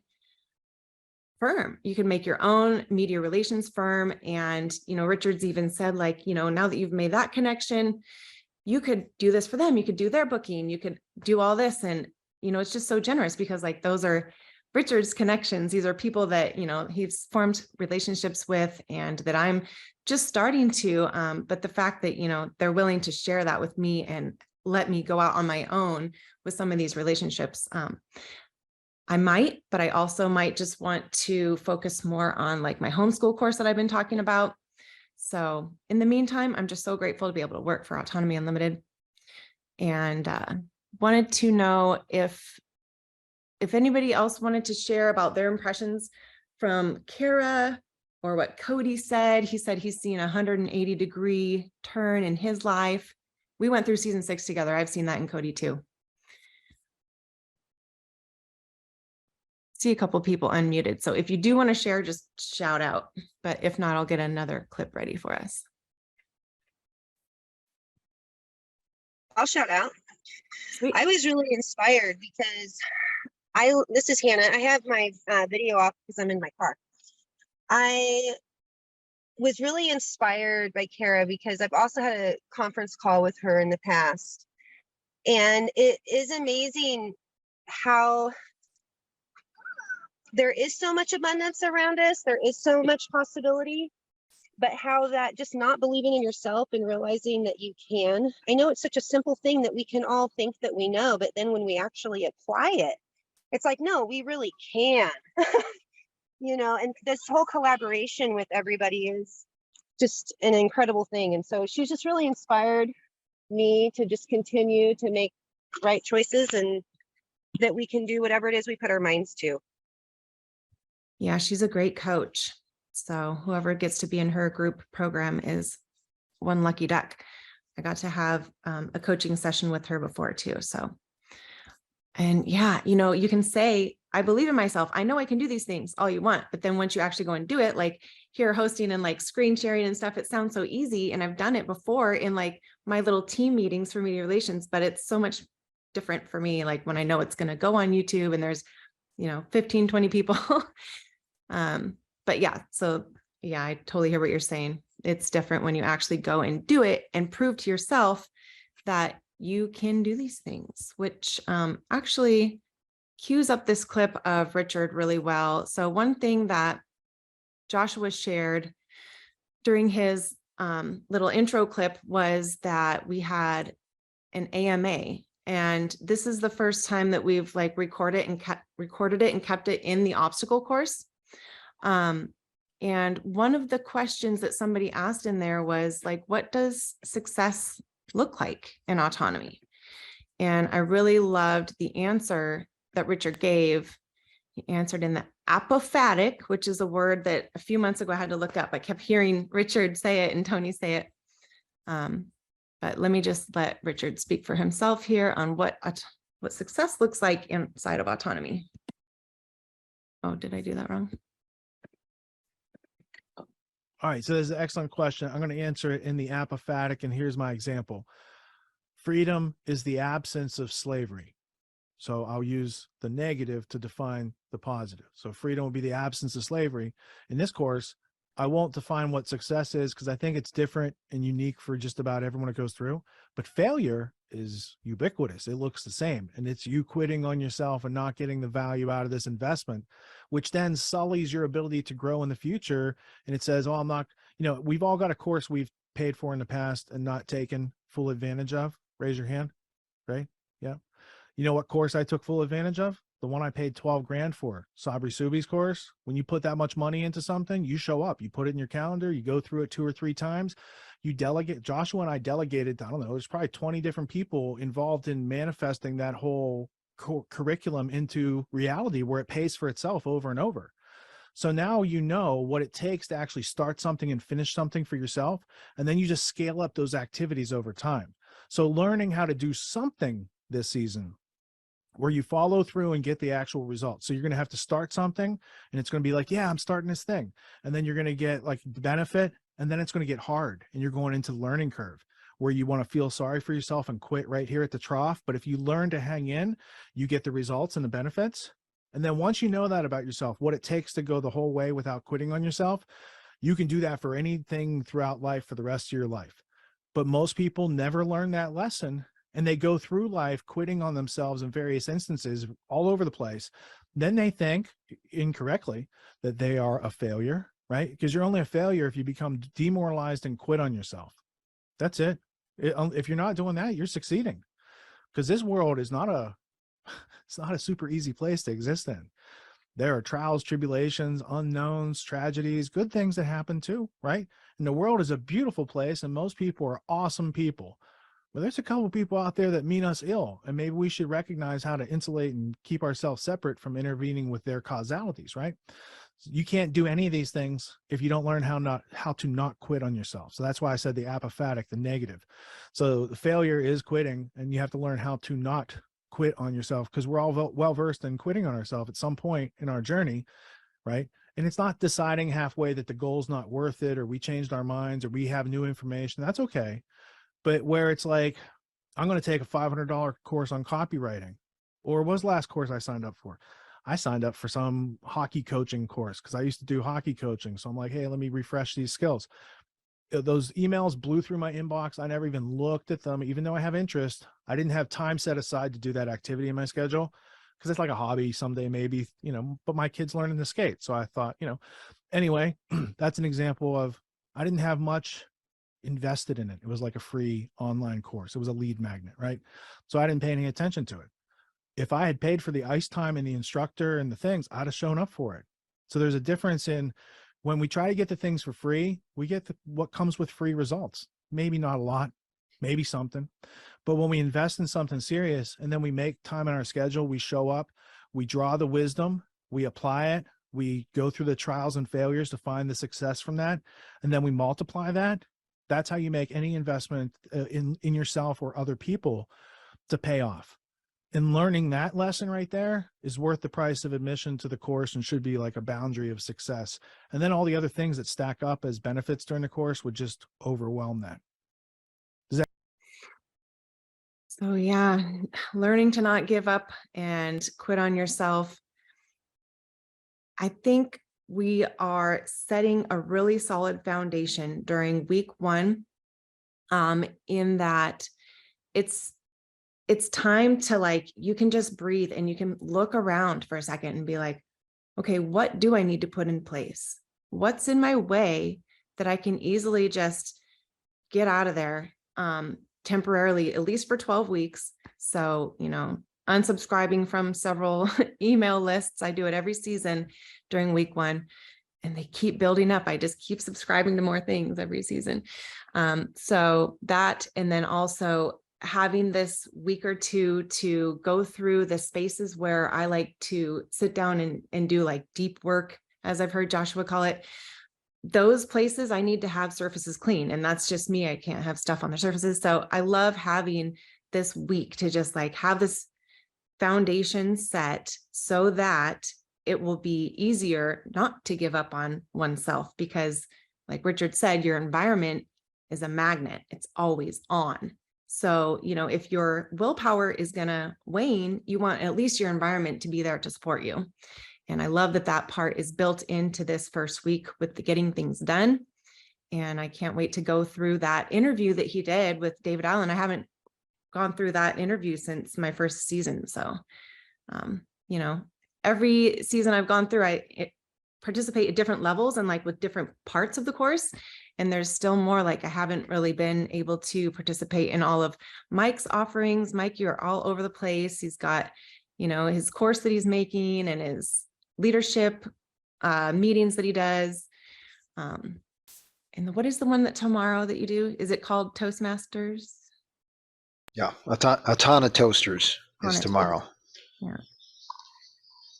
firm. You could make your own media relations firm. And, Richard's even said, like, now that you've made that connection, you could do this for them. You could do their booking. You could do all this. And, it's just so generous because like those are Richard's connections. These are people that, he's formed relationships with and that I'm just starting to, but the fact that, they're willing to share that with me and let me go out on my own with some of these relationships. I might, but I also might just want to focus more on like my homeschool course that I've been talking about. So in the meantime, I'm just so grateful to be able to work for Autonomy Unlimited, and wanted to know if anybody else wanted to share about their impressions from Kara or what Cody said. He said he's seen a 180-degree turn in his life. We went through season 6 together. I've seen that in Cody too. See a couple people unmuted. So if you do want to share, just shout out. But if not, I'll get another clip ready for us. I'll shout out. Sweet. I was really inspired because this is Hannah. I have my video off because I'm in my car. I was really inspired by Kara because I've also had a conference call with her in the past. And it is amazing how there is so much abundance around us. There is so much possibility, but how that just not believing in yourself and realizing that you can. I know it's such a simple thing that we can all think that we know, but then when we actually apply it, it's like, no, we really can. And this whole collaboration with everybody is just an incredible thing. And so she's just really inspired me to just continue to make right choices and that we can do whatever it is we put our minds to. Yeah, she's a great coach. So whoever gets to be in her group program is one lucky duck. I got to have a coaching session with her before too. So, and yeah, you can say, I believe in myself. I know I can do these things all you want, but then once you actually go and do it, like here hosting and like screen sharing and stuff, it sounds so easy. And I've done it before in like my little team meetings for media relations, but it's so much different for me. Like when I know it's going to go on YouTube and there's, 15, 20 people. But yeah, so yeah, I totally hear what you're saying. It's different when you actually go and do it and prove to yourself that you can do these things, which actually cues up this clip of Richard really well. So one thing that Joshua shared during his little intro clip was that we had an AMA. And this is the first time that we've like recorded it and kept it in the obstacle course. And one of the questions that somebody asked in there was like, what does success look like in autonomy? And I really loved the answer that Richard gave. He answered in the apophatic, which is a word that a few months ago I had to look up. I kept hearing Richard say it and Tony say it. But let me just let Richard speak for himself here on what success looks like inside of autonomy. Oh, did I do that wrong? All right, so there's an excellent question. I'm going to answer it in the apophatic, and here's my example. Freedom is the absence of slavery. So I'll use the negative to define the positive. So freedom will be the absence of slavery. In this course, I won't define what success is because I think it's different and unique for just about everyone that goes through. But failure is ubiquitous. It looks the same. And it's you quitting on yourself and not getting the value out of this investment, which then sullies your ability to grow in the future. And it says, oh, I'm not, we've all got a course we've paid for in the past and not taken full advantage of. Raise your hand, right? Yeah. You know what course I took full advantage of? The one I paid 12 grand for, Sabri Subi's course. When you put that much money into something, you show up, you put it in your calendar, you go through it 2 or 3 times, you delegate. Joshua and I delegated, I don't know, there's probably 20 different people involved in manifesting that whole curriculum into reality where it pays for itself over and over. So now you know what it takes to actually start something and finish something for yourself. And then you just scale up those activities over time. So learning how to do something this season where you follow through and get the actual results. So you're going to have to start something and it's going to be like, yeah, I'm starting this thing. And then you're going to get like the benefit and then it's going to get hard and you're going into the learning curve. where you want to feel sorry for yourself and quit right here at the trough. But if you learn to hang in, you get the results and the benefits. And then once you know that about yourself, what it takes to go the whole way without quitting on yourself, you can do that for anything throughout life for the rest of your life. But most people never learn that lesson, and they go through life quitting on themselves in various instances all over the place. Then they think incorrectly that they are a failure, right? Because you're only a failure if you become demoralized and quit on yourself. That's it. If you're not doing that, you're succeeding, because this world is not it's not a super easy place to exist in. There are trials, tribulations, unknowns, tragedies, good things that happen too, right? And the world is a beautiful place, and most people are awesome people. But there's a couple of people out there that mean us ill, and maybe we should recognize how to insulate and keep ourselves separate from intervening with their causalities, right? You can't do any of these things if you don't learn how to not quit on yourself. So that's why I said the apophatic, the negative. So the failure is quitting, and you have to learn how to not quit on yourself, because we're all well-versed in quitting on ourselves at some point in our journey, right? And it's not deciding halfway that the goal's not worth it, or we changed our minds, or we have new information. That's okay. But where it's like, I'm going to take a $500 course on copywriting, or what was the last course I signed up for? I signed up for some hockey coaching course because I used to do hockey coaching. So I'm like, hey, let me refresh these skills. Those emails blew through my inbox. I never even looked at them, even though I have interest. I didn't have time set aside to do that activity in my schedule, because it's like a hobby someday, maybe, but my kid's learning to skate. So I thought, anyway, that's an example of, I didn't have much invested in it. It was like a free online course. It was a lead magnet, right? So I didn't pay any attention to it. If I had paid for the ice time and the instructor and the things, I'd have shown up for it. So there's a difference in, when we try to get the things for free, we get what comes with free results. Maybe not a lot, maybe something. But when we invest in something serious, and then we make time in our schedule, we show up, we draw the wisdom, we apply it, we go through the trials and failures to find the success from that, and then we multiply that. That's how you make any investment in yourself or other people to pay off. And learning that lesson right there is worth the price of admission to the course, and should be like a boundary of success. And then all the other things that stack up as benefits during the course would just overwhelm that. So yeah, learning to not give up and quit on yourself. I think we are setting a really solid foundation during week 1, in that it's time to, you can just breathe and you can look around for a second and be like, okay, what do I need to put in place? What's in my way that I can easily just get out of there temporarily, at least for 12 weeks. So, unsubscribing from several email lists. I do it every season during week 1, and they keep building up. I just keep subscribing to more things every season. So that, and then also having this week or two to go through the spaces where I like to sit down and do like deep work, as I've heard Joshua call it. Those places I need to have surfaces clean, and that's just me. I can't have stuff on the surfaces. So I love having this week to just have this foundation set so that it will be easier not to give up on oneself, because like Richard said, your environment is a magnet. It's always on. So, if your willpower is going to wane, you want at least your environment to be there to support you. And I love that part is built into this first week with the getting things done. And I can't wait to go through that interview that he did with David Allen. I haven't gone through that interview since my first season. So, every season I've gone through, I participate at different levels and with different parts of the course. And there's still more, I haven't really been able to participate in all of Mike's offerings. Mike, you're all over the place. He's got, his course that he's making and his leadership meetings that he does. And what is the one that tomorrow that you do? Is it called Toastmasters? Yeah, a ton of toasters is tomorrow. Yeah.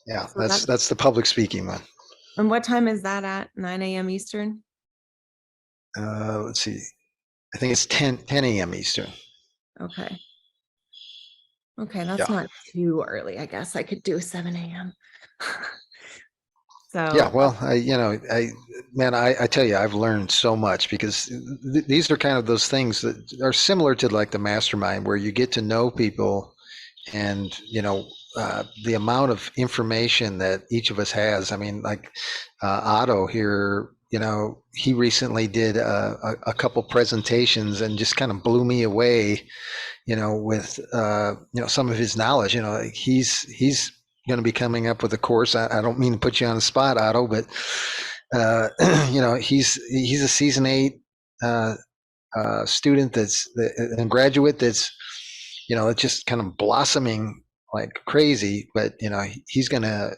Yeah, So that's the public speaking one. And what time is that at? 9 a.m. Eastern? Let's see. I think it's 10 a.m. Eastern. Okay. Okay, that's not too early. I guess I could do 7 a.m. So Yeah, well, I tell you, I've learned so much because these are kind of those things that are similar to like the mastermind where you get to know people and, the amount of information that each of us has. I mean, like Otto here, he recently did a couple presentations and just kind of blew me away, with, some of his knowledge. Like he's going to be coming up with a course. I don't mean to put you on the spot, Otto, but he's a season 8 student that's a graduate that's it's just kind of blossoming like crazy. But he's going to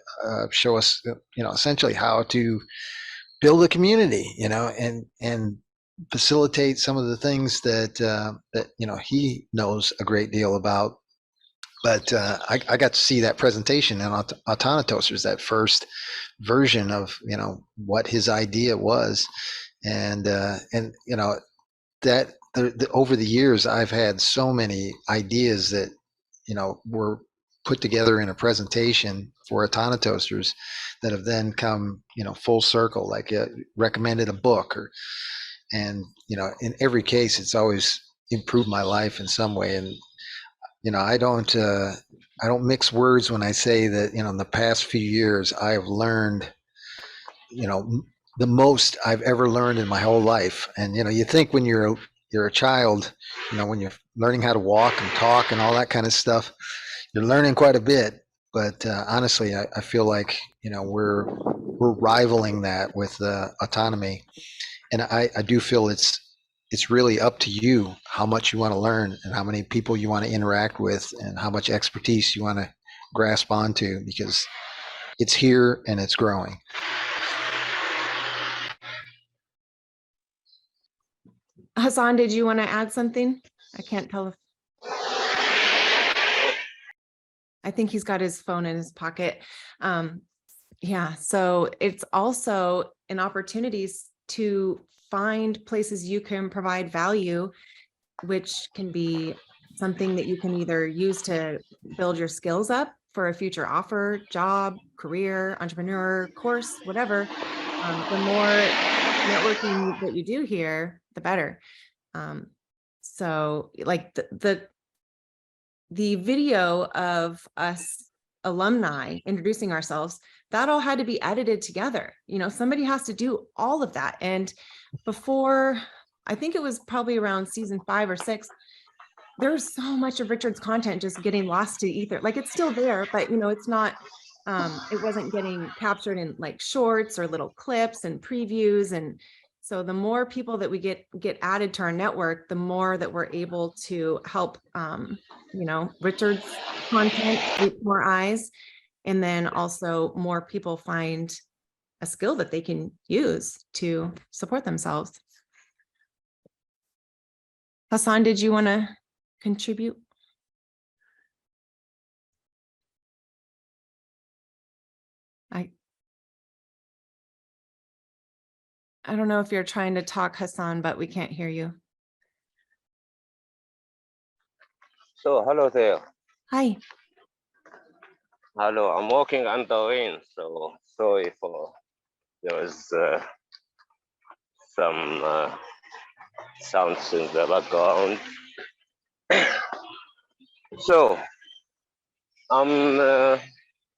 show us essentially how to build a community, and facilitate some of the things that he knows a great deal about. But I got to see that presentation in Autonotosters, that first version of what his idea was, and that over the years I've had so many ideas that were put together in a presentation for Autonotosters that have then come full circle, like recommended a book, and in every case it's always improved my life in some way. And I don't mix words when I say that in the past few years I've learned the most I've ever learned in my whole life. And you think when you're a child, when you're learning how to walk and talk and all that kind of stuff, you're learning quite a bit. But honestly, I feel like we're rivaling that with autonomy, and I do feel it's really up to you how much you want to learn and how many people you want to interact with and how much expertise you want to grasp onto, because it's here and it's growing. Hassan, did you want to add something? I can't tell if I think he's got his phone in his pocket. Yeah, so it's also an opportunity to find places you can provide value, which can be something that you can either use to build your skills up for a future offer, job, career, entrepreneur, course, whatever. The more networking that you do here, the better. So like the video of us alumni introducing ourselves, that all had to be edited together. Somebody has to do all of that. And before, I think it was probably around season 5 or 6, there's so much of Richard's content just getting lost to ether. Like it's still there, but it's not, it wasn't getting captured in like shorts or little clips and previews. And so the more people that we get added to our network, the more that we're able to help, Richard's content reach more eyes. And then also more people find a skill that they can use to support themselves. Hassan, did you want to contribute? I don't know if you're trying to talk, Hassan, but we can't hear you. So, hello there. Hi. Hello, I'm walking on the rain, so sorry for there was some sounds in the background. So, I'm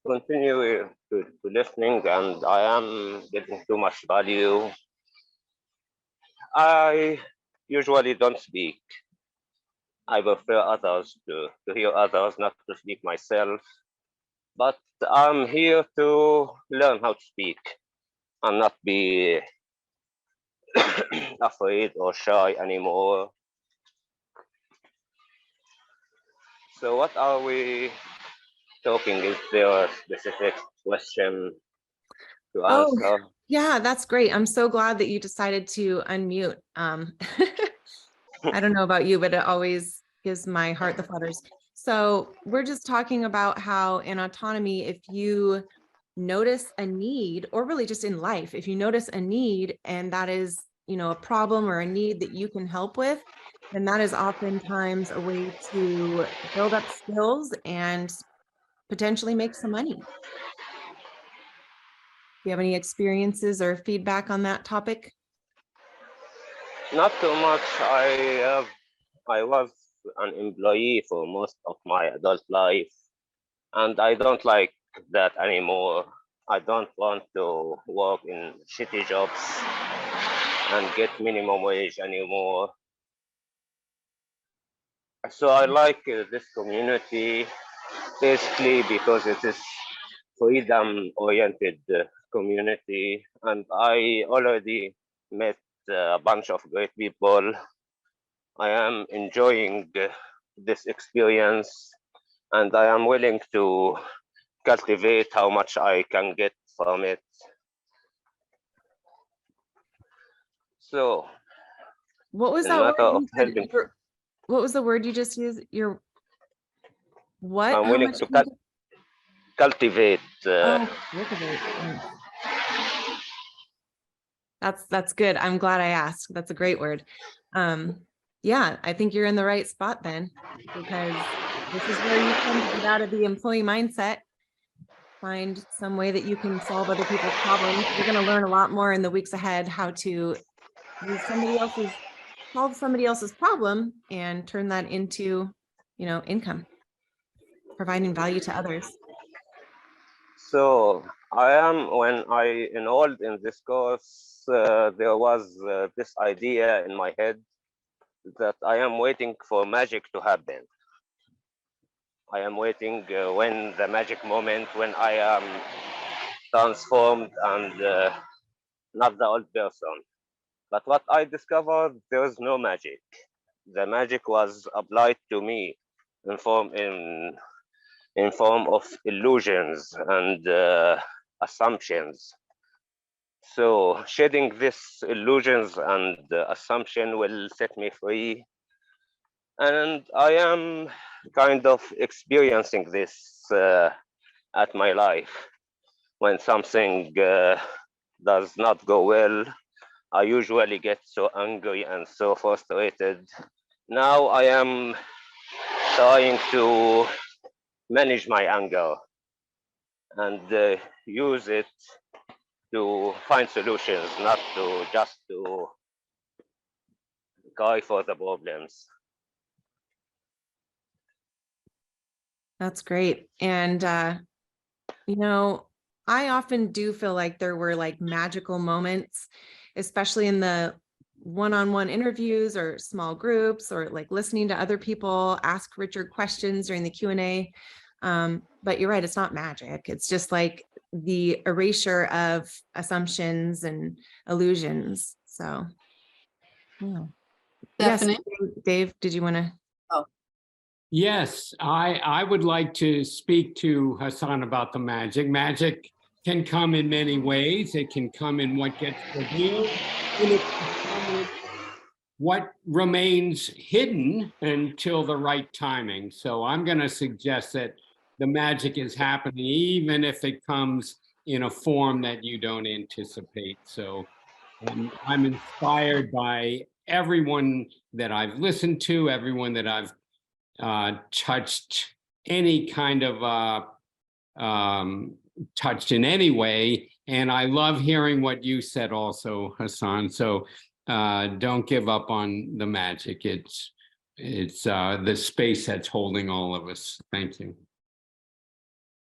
continuing to listening, and I am getting too much value. I usually don't speak. I prefer others to hear others, not to speak myself. But I'm here to learn how to speak and not be afraid or shy anymore. So what are we talking? Is there a specific question to answer? Oh, yeah, that's great. I'm so glad that you decided to unmute. I don't know about you, but it always gives my heart the flutters. So we're just talking about how in autonomy, if you notice a need, or really just in life, if you notice a need and that is, a problem or a need that you can help with, then that is oftentimes a way to build up skills and potentially make some money. you have any experiences or feedback on that topic? Not too much. I was an employee for most of my adult life, and I don't like that anymore. I don't want to work in shitty jobs and get minimum wage anymore. So I like this community basically because it is freedom-oriented community, and I already met a bunch of great people. I am enjoying this experience, and I am willing to cultivate how much I can get from it. So, What was in that word matter of you said? helping, What was the word you just used? Your what? I'm How willing much? to cultivate. Oh, cultivate. That's good. I'm glad I asked. That's a great word. Yeah, I think you're in the right spot then, because this is where you come to get out of the employee mindset, find some way that you can solve other people's problems. You're going to learn a lot more in the weeks ahead how to use solve somebody else's problem and turn that into, income, providing value to others. So when I enrolled in this course, there was this idea in my head that I am waiting for magic to happen. I am waiting when the magic moment when I am transformed and not the old person. But what I discovered, there is no magic. The magic was applied to me in form of illusions and assumptions. So shedding these illusions and assumption will set me free. And I am kind of experiencing this at my life. When something does not go well, I usually get so angry and so frustrated. Now I am trying to manage my anger and use it to find solutions, not to just to cry for the problems. That's great. And, I often do feel like there were like magical moments, especially in the one-on-one interviews or small groups, or like listening to other people ask Richard questions during the Q&A. But you're right, it's not magic. It's just like the erasure of assumptions and illusions. So, yeah. Yes, Stephanie? Dave, did you want to? Yes, I would like to speak to Hassan about the magic. Magic can come in many ways. It can come in what gets revealed, and it can come in what remains hidden until the right timing. So I'm going to suggest that the magic is happening, even if it comes in a form that you don't anticipate. So I'm inspired by everyone that I've listened to, everyone that I've touched any kind of touched in any way. And I love hearing what you said also, Hassan. So don't give up on the magic. It's the space that's holding all of us. Thank you.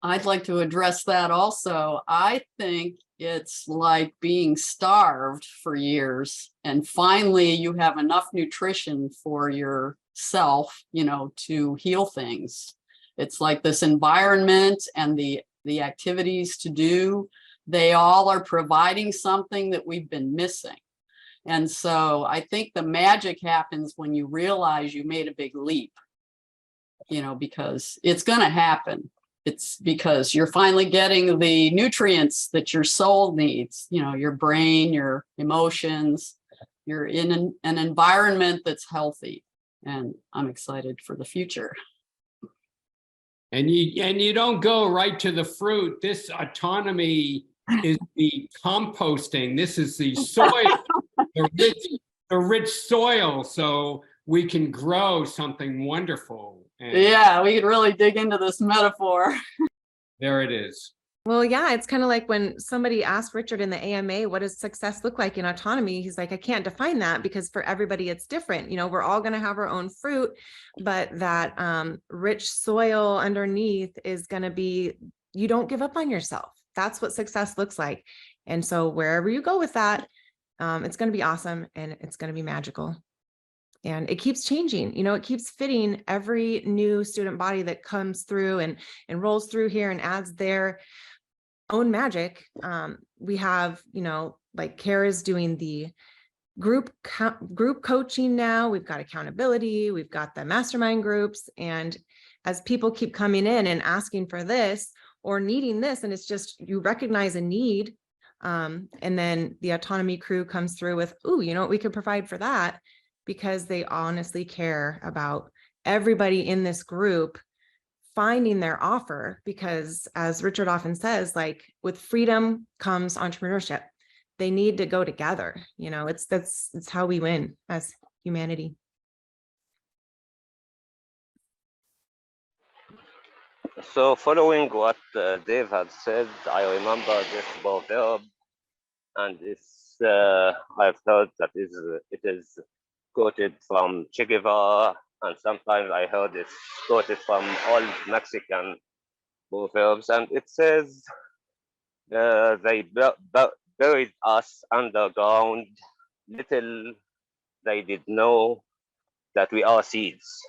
I'd like to address that also. I think it's like being starved for years, and finally you have enough nutrition for yourself, to heal things. It's like this environment and the activities to do, they all are providing something that we've been missing. And so I think the magic happens when you realize you made a big leap, because it's going to happen. It's because you're finally getting the nutrients that your soul needs, your brain, your emotions. You're in an environment that's healthy, and I'm excited for the future. And you don't go right to the fruit. This autonomy is the composting. This is the soil, the rich soil, so we can grow something wonderful. And yeah, we could really dig into this metaphor. there it is. Well, yeah, it's kind of like when somebody asked Richard in the AMA, what does success look like in autonomy? He's like, I can't define that because for everybody it's different. You know, we're all going to have our own fruit, but that rich soil underneath is going to be, you don't give up on yourself. That's what success looks like. And so wherever you go with that, it's going to be awesome and it's going to be magical. And it keeps changing, you know, it keeps fitting every new student body that comes through and rolls through here and adds their own magic. We have, you know, like Kara's doing the group coaching now. We've got accountability, we've got the mastermind groups. And as people keep coming in and asking for this or needing this, and it's just, you recognize a need. And then the autonomy crew comes through with, oh, you know what we could provide for that, because they honestly care about everybody in this group finding their offer. Because as Richard often says, like with freedom comes entrepreneurship. They need to go together. You know, it's how we win as humanity. So following what Dave had said, I remember this proverb, and it's I've heard that it is quoted from Che Guevara, and sometimes I heard it's quoted from old Mexican proverbs, and it says they buried us underground. Little they did know that we are seeds.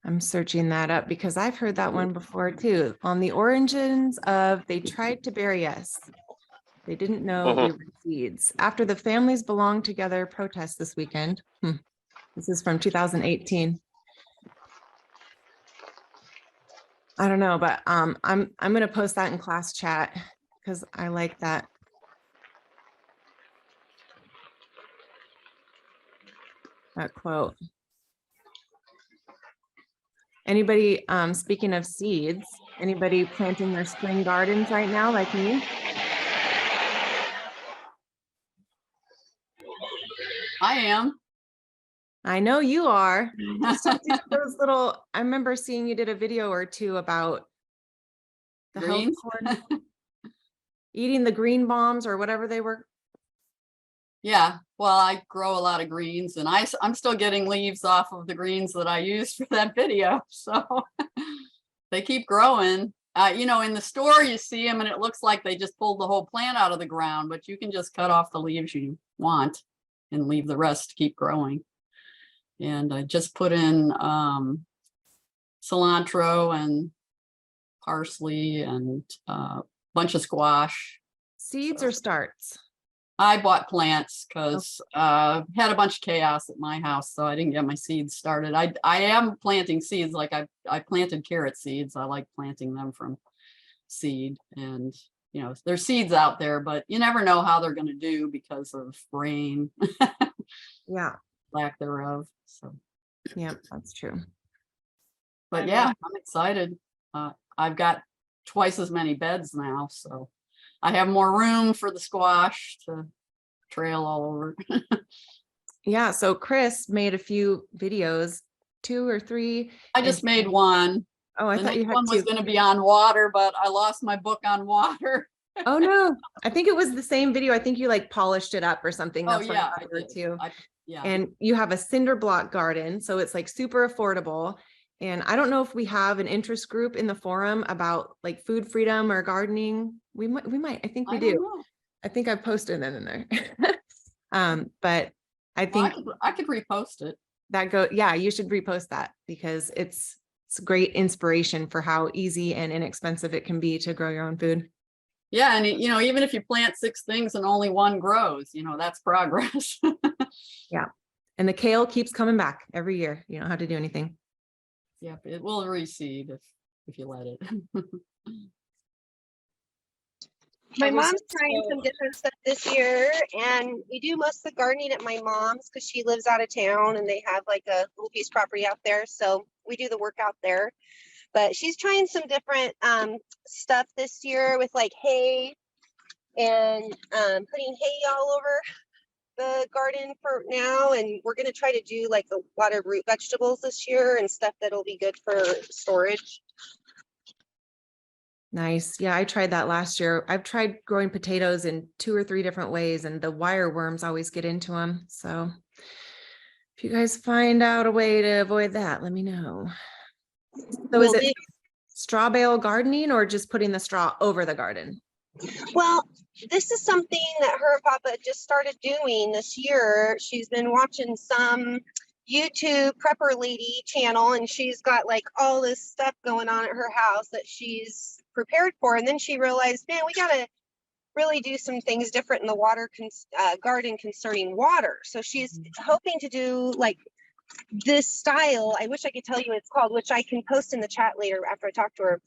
I'm searching that up because I've heard that one before too. On the origins of they tried to bury us. They didn't know we were seeds. After the families belong together protest this weekend. This is from 2018. I don't know, but I'm going to post that in class chat because I like that. That quote. Anybody, speaking of seeds, anybody planting their spring gardens right now like me? I am. I know you are. Those little, I remember seeing you did a video or two about the health corn, eating the green bombs or whatever they were. Yeah, well, I grow a lot of greens, and I'm still getting leaves off of the greens that I used for that video. So they keep growing. You know, in the store, you see them and it looks like they just pulled the whole plant out of the ground, but you can just cut off the leaves you want and leave the rest to keep growing. And I just put in cilantro and parsley and a bunch of squash. Seeds or starts? I bought plants because had a bunch of chaos at my house, so I didn't get my seeds started. I am planting seeds, like I planted carrot seeds. I like planting them from seed, and you know, there's seeds out there, but you never know how they're going to do because of rain. Yeah, lack thereof. So yeah, that's true. But yeah, I'm excited. I've got twice as many beds now, so I have more room for the squash to trail all over. Yeah, so Chris made a few videos, 2 or 3. I just made one. Oh, I thought you had one was going to be on water, but I lost my book on water. Oh no, I think it was the same video. I think you like polished it up or something. That's yeah, I did too. Yeah. And you have a cinder block garden, so it's like super affordable. And I don't know if we have an interest group in the forum about like food freedom or gardening. We might, I think we do. I think I've posted it in there. But I think I could repost it. Yeah, you should repost that because it's great inspiration for how easy and inexpensive it can be to grow your own food. Yeah, and you know, even if you plant 6 things and only 1 grows, you know, that's progress. Yeah. And the kale keeps coming back every year. You don't have to do anything. Yep, it will reseed if you let it. My mom's trying some different stuff this year, and we do most of the gardening at my mom's because she lives out of town and they have like a little piece of property out there. So we do the work out there. But she's trying some different stuff this year with like hay and putting hay all over the garden for now, and we're going to try to do like a lot of root vegetables this year and stuff that'll be good for storage. Nice. Yeah, I tried that last year. I've tried growing potatoes in 2 or 3 different ways, and the wire worms always get into them. So if you guys find out a way to avoid that, let me know. So is it straw bale gardening or just putting the straw over the garden? Well, this is something that her papa just started doing this year. She's been watching some YouTube prepper lady channel, and she's got like all this stuff going on at her house that she's prepared for. And then she realized, man, we got to really do some things different in the garden concerning water. So she's hoping to do like this style. I wish I could tell you what it's called, which I can post in the chat later after I talk to her.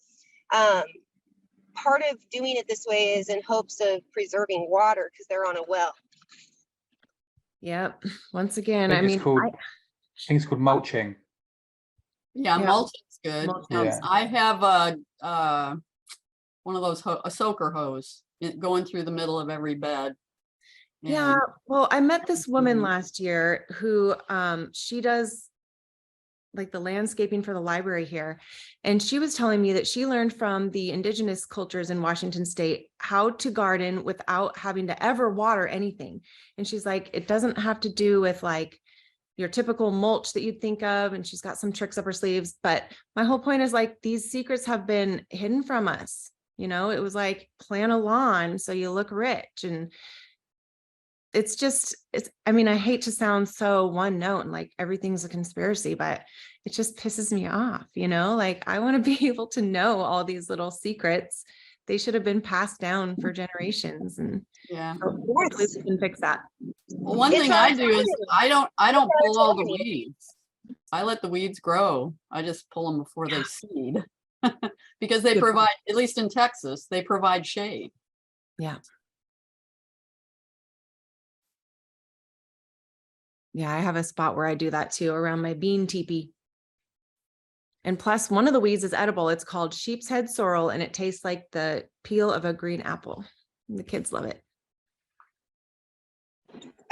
Part of doing it this way is in hopes of preserving water because they're on a well. Yep. Once again, I think it's called mulching. Yeah, mulching's good. Mulching. I have one of those a soaker hose going through the middle of every bed. Yeah. Well, I met this woman last year who she does like the landscaping for the library here. And she was telling me that she learned from the indigenous cultures in Washington state how to garden without having to ever water anything. And she's like, it doesn't have to do with like your typical mulch that you'd think of. And she's got some tricks up her sleeves. But my whole point is like, these secrets have been hidden from us. You know, it was like plant a lawn so you look rich. And it's just, I mean, I hate to sound so one note and like everything's a conspiracy, but it just pisses me off, you know, like I want to be able to know all these little secrets. They should have been passed down for generations, and hopefully we can fix that. Well, one thing I do is I don't pull all the weeds. I let the weeds grow. I just pull them before they seed because they provide, at least in Texas, they provide shade. Yeah. Yeah, I have a spot where I do that too, around my bean teepee. And plus, one of the weeds is edible. It's called sheep's head sorrel, and it tastes like the peel of a green apple. And the kids love it.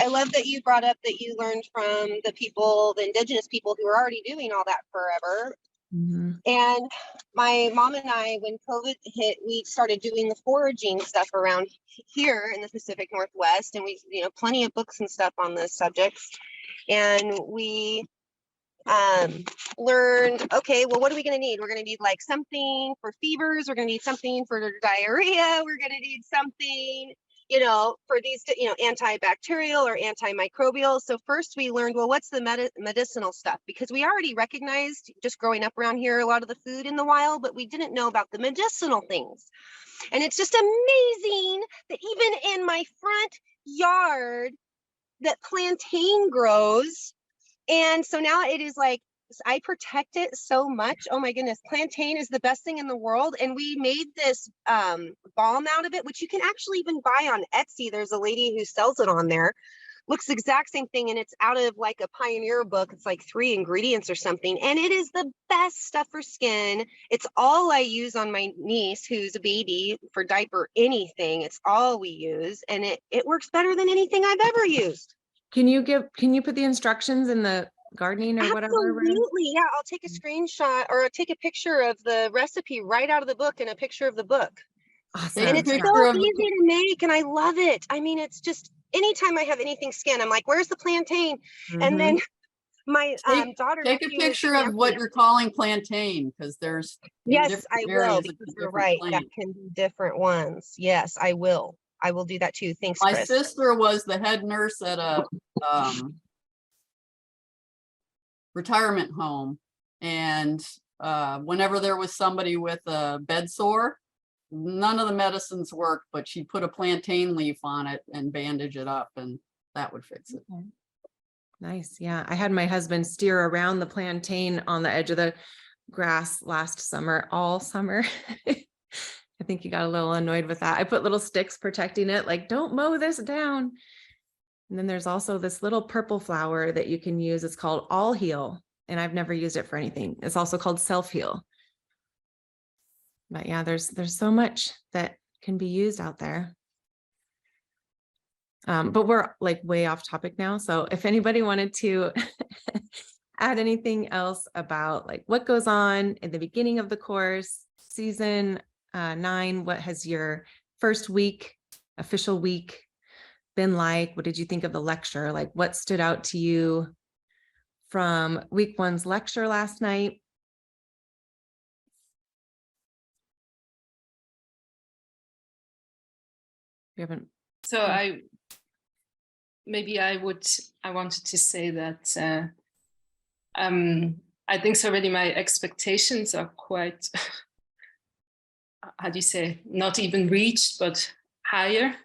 I love that you brought up that you learned from the people, the indigenous people who are already doing all that forever. Mm-hmm. And my mom and I, when COVID hit, we started doing the foraging stuff around here in the Pacific Northwest. And we, you know, plenty of books and stuff on this subject. And we learned, okay, well, what are we going to need? We're going to need like something for fevers. We're going to need something for diarrhea. We're going to need something, you know, for these, you know, antibacterial or antimicrobial. So first we learned, well, what's the medicinal stuff? Because we already recognized just growing up around here, a lot of the food in the wild, but we didn't know about the medicinal things. And it's just amazing that even in my front yard that plantain grows. And so now it is like, I protect it so much. Oh my goodness, plantain is the best thing in the world. And we made this balm out of it, which you can actually even buy on Etsy. There's a lady who sells it on there. Looks the exact same thing, and it's out of like a Pioneer book. It's like 3 ingredients or something, and it is the best stuff for skin. It's all I use on my niece who's a baby for diaper anything. It's all we use, and it works better than anything I've ever used. Can you put the instructions in the gardening or whatever? Absolutely. Yeah, I'll take a screenshot or I'll take a picture of the recipe right out of the book and a picture of the book. Awesome. And it's so easy to make, and I love it. I mean, it's just anytime I have anything skin, I'm like, where's the plantain? Mm-hmm. And then my daughter, take a picture of what you're calling plantain, because there's yes, I will, because you're right. That can be different ones. Yes, I will. I will do that too. Thanks, My Chris. sister was the head nurse at a retirement home, and whenever there was somebody with a bed sore, none of the medicines worked, but she'd put a plantain leaf on it and bandage it up, and that would fix it. Okay. Nice. Yeah, I had my husband steer around the plantain on the edge of the grass last summer, all summer. I think he got a little annoyed with that. I put little sticks protecting it, like, don't mow this down. And then there's also this little purple flower that you can use. It's called All Heal, and I've never used it for anything. It's also called Self Heal. But yeah, there's so much that can be used out there. But we're like way off topic now. So if anybody wanted to add anything else about like what goes on in the beginning of the course, season 9, what has your first week, official week been like? What did you think of the lecture? Like what stood out to you from week 1's lecture last night? You haven't. So I wanted to say that I think already my expectations are quite, how do you say, not even reached, but higher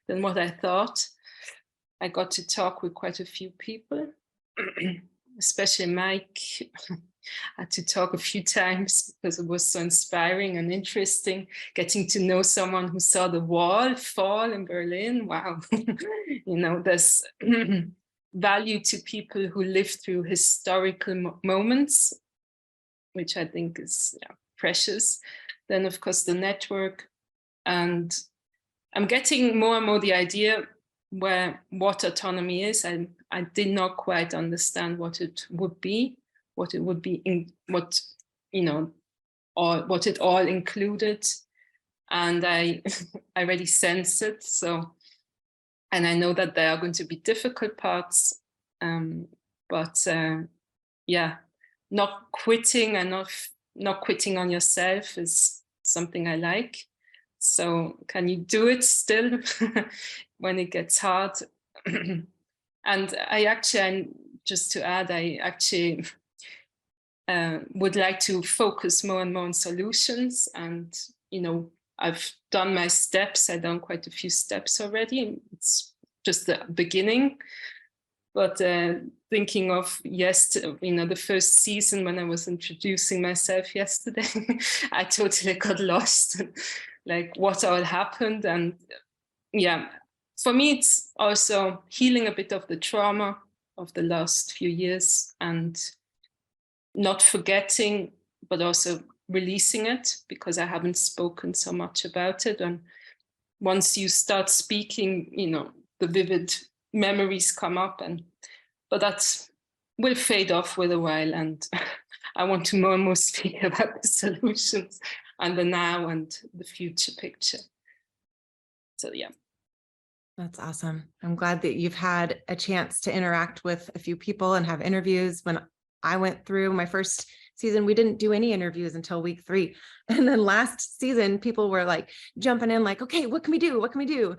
than what I thought. I got to talk with quite a few people, especially Mike. I had to talk a few times because it was so inspiring and interesting, getting to know someone who saw the wall fall in Berlin. Wow. You know, there's value to people who live through historical moments, which I think is precious. Then, of course, the network. And I'm getting more and more the idea what autonomy is. I did not quite understand what it would be, what it all included. And I already sense it. So, and I know that there are going to be difficult parts, but not quitting and not quitting on yourself is something I like. So can you do it still when it gets hard? And just to add, I actually would like to focus more and more on solutions. And, you know, I've done my steps. I've done quite a few steps already. It's just the beginning. But thinking of the first season when I was introducing myself yesterday, I totally got lost. Like what all happened. And yeah, for me, it's also healing a bit of the trauma of the last few years and not forgetting, but also releasing it, because I haven't spoken so much about it. And once you start speaking, you know, the vivid memories come up, but that will fade off with a while. And I want to more and more speak about the solutions and the now and the future picture. So yeah. That's awesome. I'm glad that you've had a chance to interact with a few people and have interviews. When I went through my first season, we didn't do any interviews until week 3. And then last season, people were like jumping in like, okay, what can we do? What can we do?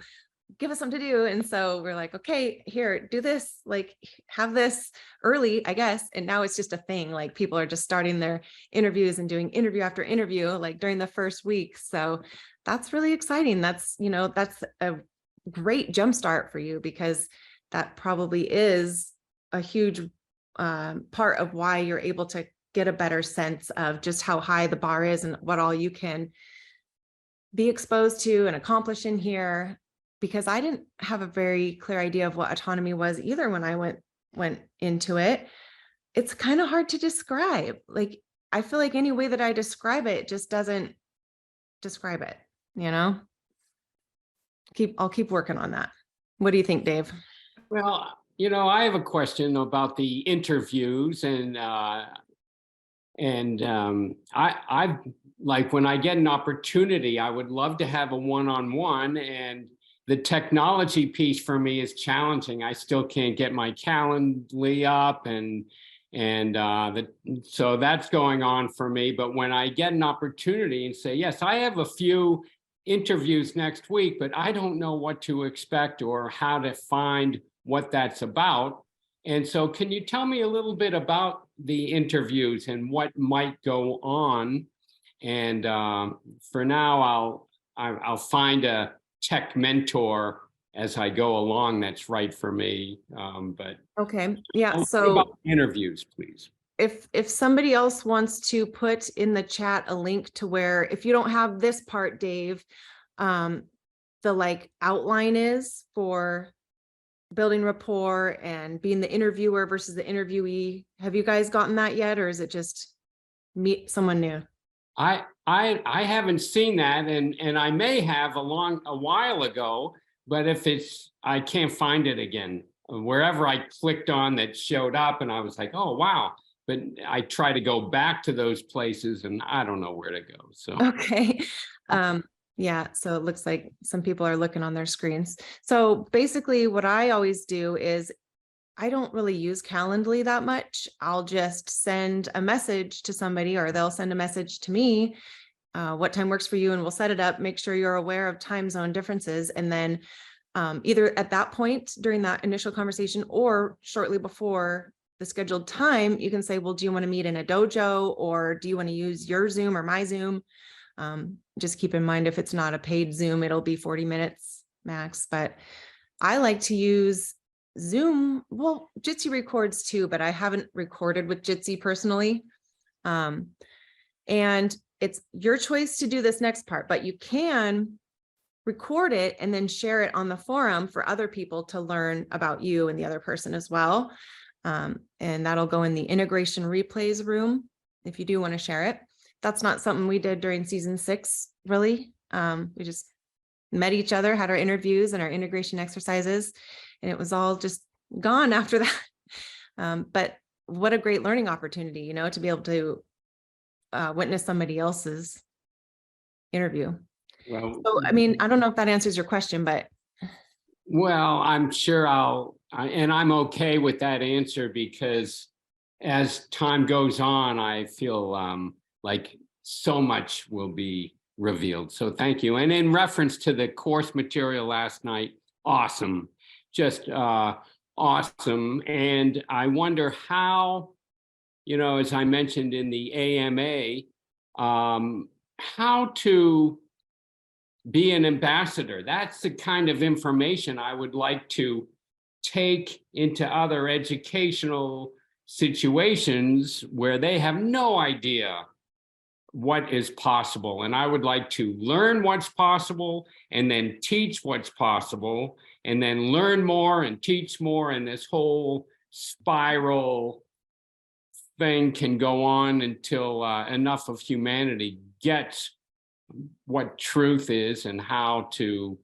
Give us something to do. And so we're like, okay, here, do this, like have this early, I guess. And now it's just a thing. Like people are just starting their interviews and doing interview after interview, like during the first week. So that's really exciting. That's, you know, that's a great jumpstart for you, because that probably is a huge part of why you're able to get a better sense of just how high the bar is and what all you can be exposed to and accomplish in here. Because I didn't have a very clear idea of what autonomy was either when I went into it. It's kind of hard to describe. Like, I feel like any way that I describe it just doesn't describe it, you know? I'll keep working on that. What do you think, Dave? Well, you know, I have a question about the interviews, and I like when I get an opportunity, I would love to have a one-on-one, and the technology piece for me is challenging. I still can't get my Calendly up, so that's going on for me. But when I get an opportunity and say, yes, I have a few interviews next week, but I don't know what to expect or how to find what that's about. And so can you tell me a little bit about the interviews and what might go on? And for now, I'll find a tech mentor as I go along that's right for me. But okay, yeah. What So about interviews, please. If somebody else wants to put in the chat a link to where, if you don't have this part, Dave, the like outline is for building rapport and being the interviewer versus the interviewee. Have you guys gotten that yet, or is it just meet someone new? I haven't seen that, and I may have a while ago, but if I can't find it again. Wherever I clicked on that showed up and I was like, oh, wow. But I try to go back to those places and I don't know where to go. So, Okay. Yeah, so it looks like some people are looking on their screens. So basically what I always do is I don't really use Calendly that much. I'll just send a message to somebody or they'll send a message to me. What time works for you? And we'll set it up, make sure you're aware of time zone differences. And then either at that point during that initial conversation or shortly before the scheduled time, you can say, well, do you want to meet in a dojo or do you want to use your Zoom or my Zoom? Just keep in mind, if it's not a paid Zoom, it'll be 40 minutes max, but I like to use Zoom. Well, Jitsi records too, but I haven't recorded with Jitsi personally. And it's your choice to do this next part, but you can record it and then share it on the forum for other people to learn about you and the other person as well. And that'll go in the integration replays room if you do want to share it. That's not something we did during season 6, really. We just met each other, had our interviews and our integration exercises, and it was all just gone after that. But what a great learning opportunity, you know, to be able to witness somebody else's interview. well, So, I mean, I don't know if that answers your question, but. well, I'm sure and I'm okay with that answer because as time goes on, I feel like so much will be revealed. So thank you. And in reference to the course material last night, awesome, just awesome. And I wonder how, you know, as I mentioned in the AMA, how to be an ambassador. That's the kind of information I would like to take into other educational situations where they have no idea what is possible. And I would like to learn what's possible and then teach what's possible and then learn more and teach more. And this whole spiral thing can go on until enough of humanity gets what truth is and how to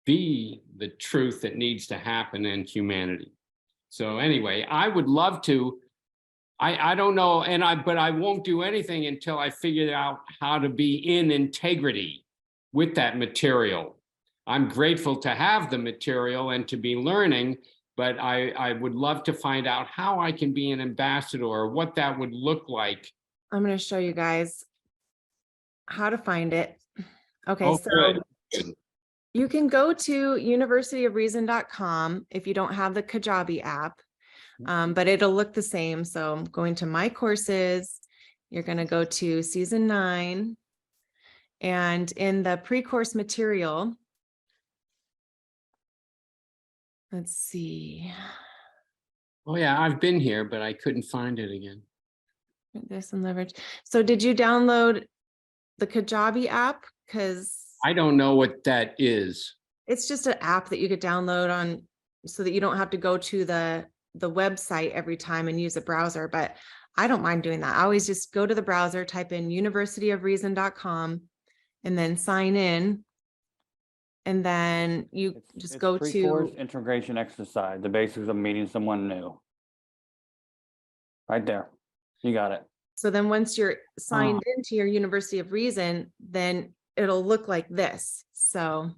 be the truth that needs to happen in humanity. So anyway, I would love to, I don't know, but I won't do anything until I figure out how to be in integrity with that material. I'm grateful to have the material and to be learning, but I would love to find out how I can be an ambassador or what that would look like. I'm going to show you guys how to find it. Okay, Oh, so good. you can go to universityofreason.com if you don't have the Kajabi app, but it'll look the same. So I'm going to my courses. You're going to go to season 9. And in the pre-course material, let's see. Oh yeah, I've been here, but I couldn't find it again. This and leverage. So did you download the Kajabi app? Because I don't know what that is. it's just an app that you could download on so that you don't have to go to the website every time and use a browser. But I don't mind doing that. I always just go to the browser, type in universityofreason.com and then sign in. And then you just go Pre-course to integration exercise, the basics of meeting someone new. Right there. You got it. So then once you're signed into your University of Reason, then it'll look like this. So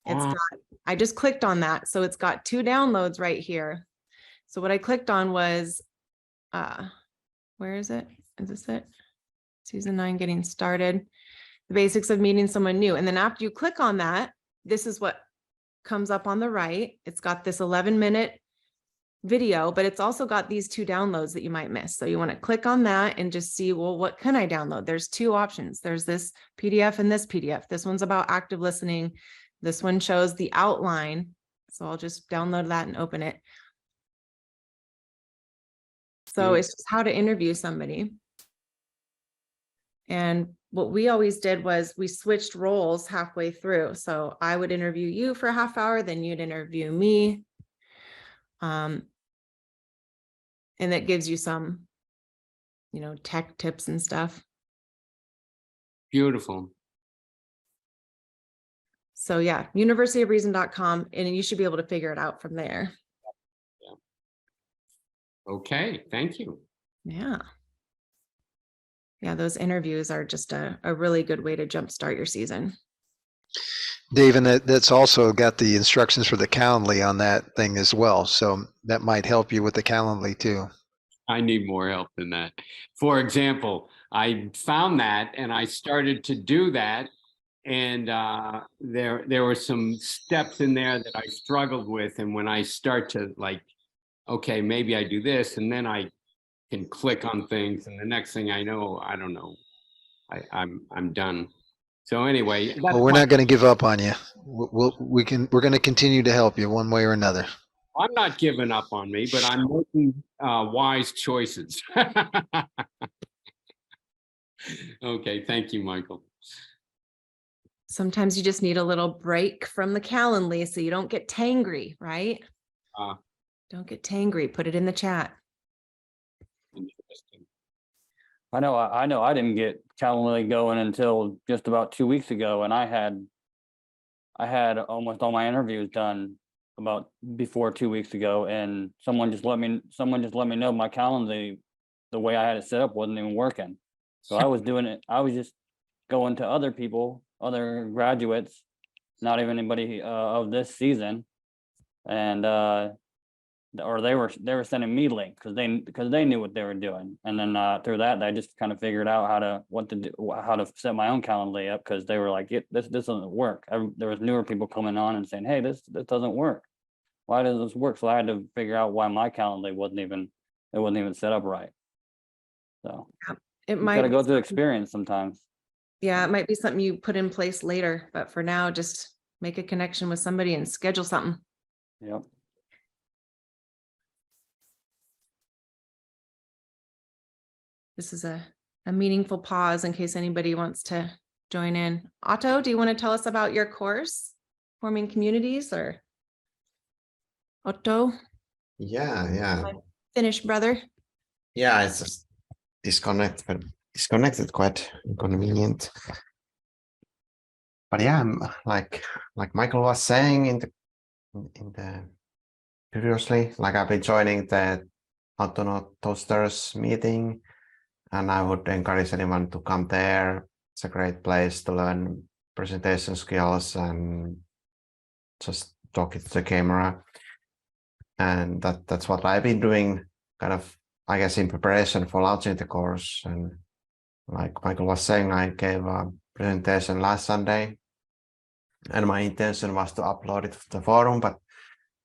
it's got, I just clicked on that. So it's got 2 downloads right here. So what I clicked on was, where is it? Is this it? Season 9 getting started. The basics of meeting someone new. And then after you click on that, this is what comes up on the right. It's got this 11-minute video, but it's also got these 2 downloads that you might miss. So you want to click on that and just see, well, what can I download? There's 2 options. There's this PDF and this PDF. This one's about active listening. This one shows the outline. So I'll just download that and open it. So it's just how to interview somebody. And what we always did was we switched roles halfway through. So I would interview you for a half hour, then you'd interview me. And that gives you some, you know, tech tips and stuff. Beautiful. So yeah, universityofreason.com, and you should be able to figure it out from there. Okay, thank you. Yeah. Yeah, those interviews are just a really good way to jumpstart your season. Dave, and that's also got the instructions for the Calendly on that thing as well. So that might help you with the Calendly too. I need more help than that. For example, I found that and I started to do that. And there were some steps in there that I struggled with. And when I start to like, okay, maybe I do this, and then I can click on things, and the next thing I know, I don't know, I'm done. So anyway, that's Well, we're not going to give up on you. We're going to continue to help you one way or another. I'm not giving up on me, but I'm making wise choices. Okay, thank you, Michael. Sometimes you just need a little break from the Calendly so you don't get tangry, right? Don't get tangry. Put it in the chat. Interesting. I know I didn't get Calendly going until just about 2 weeks ago, and I had almost all my interviews done about before 2 weeks ago, and someone just let me know my Calendly, the way I had it set up, wasn't even working. So I was doing it. I was just going to other people, other graduates, not even anybody of this season, and or they were sending me links because they knew what they were doing, and then through that I just kind of figured out how to set my own Calendly up, because they were like, this doesn't work. There was newer people coming on and saying, hey, this doesn't work. Why does this work? So I had to figure out why my Calendly wasn't even set up right. So It you might gotta go through experience sometimes. Yeah, it might be something you put in place later, but for now, just make a connection with somebody and schedule something. Yep. This is a meaningful pause in case anybody wants to join in. Otto, do you want to tell us about your course, Forming Communities, or Otto? Yeah. Finish, brother. Yeah, it's just disconnected, quite inconvenient. But yeah, like Michael was saying in the previously, like I've been joining the AUTONOMY Toasters meeting, and I would encourage anyone to come there. It's a great place to learn presentation skills and just talk it to the camera. And that's what I've been doing, kind of, I guess, in preparation for launching the course. And like Michael was saying, I gave a presentation last Sunday, and my intention was to upload it to the forum, but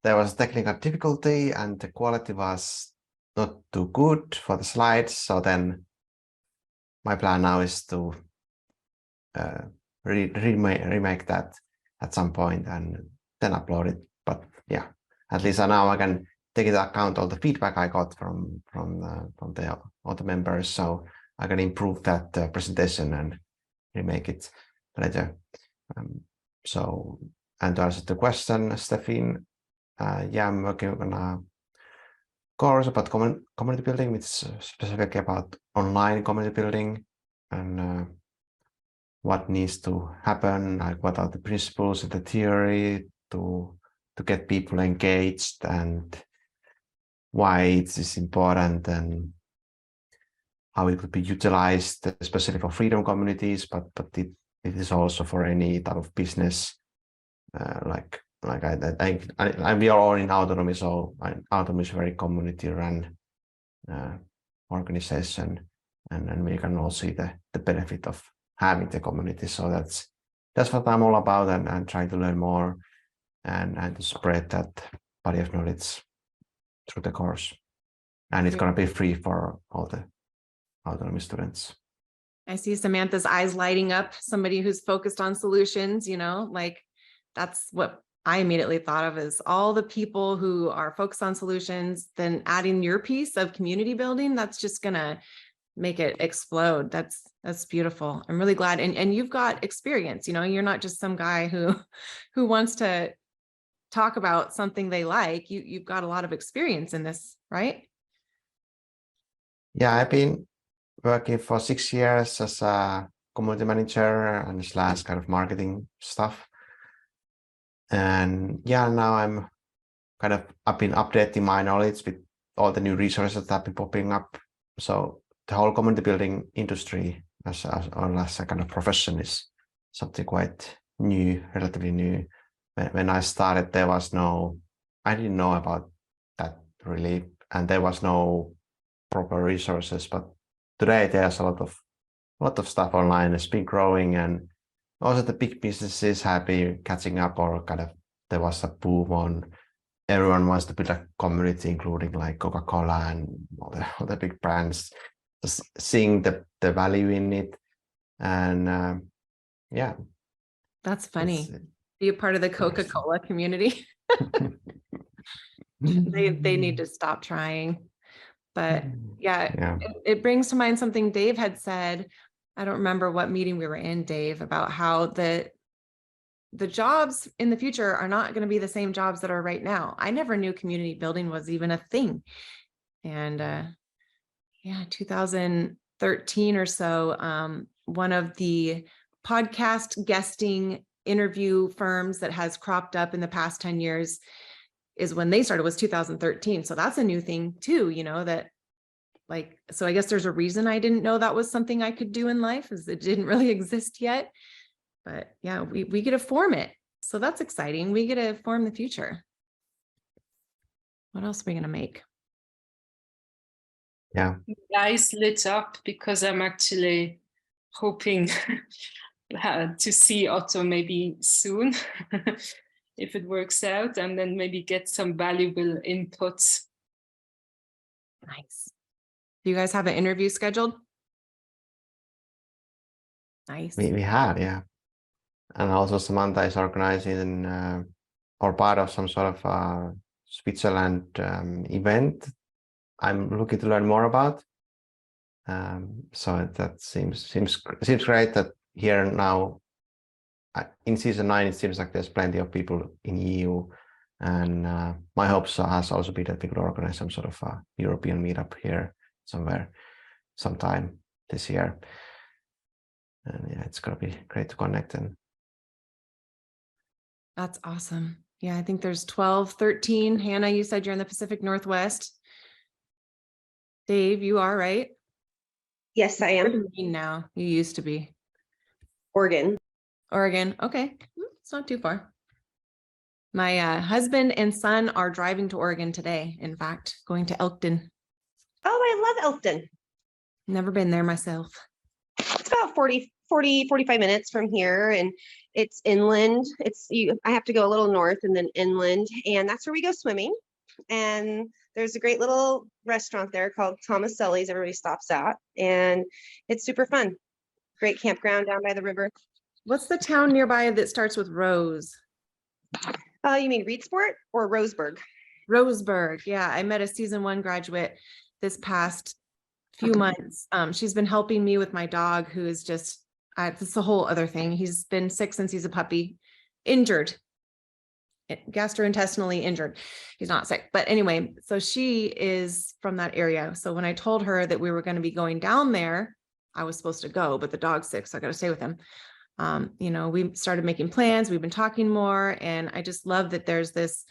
there was a technical difficulty and the quality was not too good for the slides. So then my plan now is to remake that at some point and then upload it. But yeah, at least now I can take into account all the feedback I got from the other members, so I can improve that presentation and remake it later. So, and to answer the question, Stefan, yeah, I'm working on a course about community building, which is specifically about online community building and what needs to happen, like what are the principles and the theory to get people engaged, and why it is important, and how it could be utilized, especially for freedom communities, but it is also for any type of business. Like we are all in Autonomy, so Autonomy is a very community-run organization, and we can all see the benefit of having the community. So that's what I'm all about, and trying to learn more and to spread that body of knowledge through the course. And it's going to be free for all the Autonomy students. I see Samantha's eyes lighting up, somebody who's focused on solutions, like that's what I immediately thought of, as all the people who are focused on solutions, then adding your piece of community building, that's just going to make it explode. That's beautiful. I'm really glad. And you've got experience, you're not just some guy who wants to talk about something they like. You've got a lot of experience in this, right? Yeah, I've been working for 6 years as a community manager and / kind of marketing stuff. And yeah, now I've been updating my knowledge with all the new resources that have been popping up. So the whole community building industry as a kind of profession is something quite new, relatively new. When I started, I didn't know about that really, and there was no proper resources. But today there's a lot of stuff online. It's been growing, and also the big businesses have been catching up, or kind of there was a boom on everyone wants to build a community, including like Coca-Cola and all the big brands, just seeing the value in it. And yeah. That's funny. Be a part of the Coca-Cola community. They need to stop trying. But yeah. It brings to mind something Dave had said. I don't remember what meeting we were in, Dave, about how the jobs in the future are not going to be the same jobs that are right now. I never knew community building was even a thing. And 2013 or so, one of the podcast guesting interview firms that has cropped up in the past 10 years is when they started, was 2013. So that's a new thing too, so I guess there's a reason I didn't know that was something I could do in life, is it didn't really exist yet. But yeah, we get to form it. So that's exciting. We get to form the future. What else are we going to make? Yeah. Eyes lit up because I'm actually hoping to see Otto maybe soon, if it works out, and then maybe get some valuable inputs. Nice. Do you guys have an interview scheduled? Nice. We have, yeah. And also Samantha is organizing or part of some sort of Switzerland event I'm looking to learn more about. So that seems great that here now in season 9, it seems like there's plenty of people in EU. And my hopes has also been that we could organize some sort of a European meetup here sometime this year. And yeah, it's gonna be great to connect. And that's awesome. Yeah, I think there's 12, 13. Hannah, you said you're in the Pacific Northwest. Dave, you are, right? Yes, I am. Now, you used to be. Oregon. Okay, it's not too far. My husband and son are driving to Oregon today, in fact, going to Elkton. Oh, I love Elkton. Never been there myself. It's about 45 minutes from here, and it's inland. I have to go a little north and then inland, and that's where we go swimming. And there's a great little restaurant there called Tomaselli's everybody stops at, and it's super fun. Great campground down by the river. What's the town nearby that starts with Rose? You mean Reedsport or Roseburg? Roseburg. Yeah, I met a season 1 graduate this past few months. She's been helping me with my dog, who is just, it's a whole other thing. He's been sick since he's a puppy, injured, gastrointestinally injured. He's not sick, but anyway, so she is from that area. So when I told her that we were going to be going down there, I was supposed to go, but the dog's sick, so I got to stay with him. We started making plans. We've been talking more, and I just love that there's this,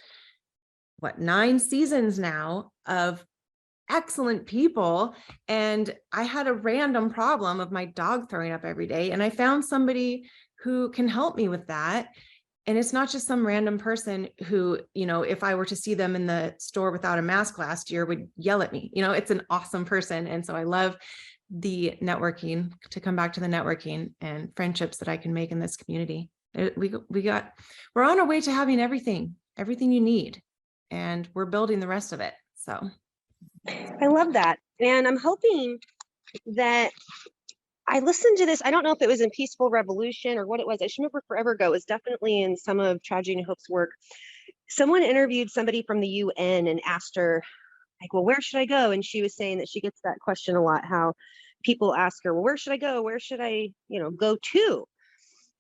9 seasons now of excellent people. And I had a random problem of my dog throwing up every day, and I found somebody who can help me with that. And it's not just some random person who, if I were to see them in the store without a mask last year, would yell at me. It's an awesome person. And so I love the networking, to come back to the networking and friendships that I can make in this community. We're on our way to having everything you need, and we're building the rest of it. So I love that. And I'm hoping that I listened to this. I don't know if it was in Peaceful Revolution or what it was. I should remember forever ago. It was definitely in some of Tragedy and Hope's work. Someone interviewed somebody from the UN and asked her, like, well, where should I go? And she was saying that she gets that question a lot, how people ask her, well, where should I go? Where should I, go to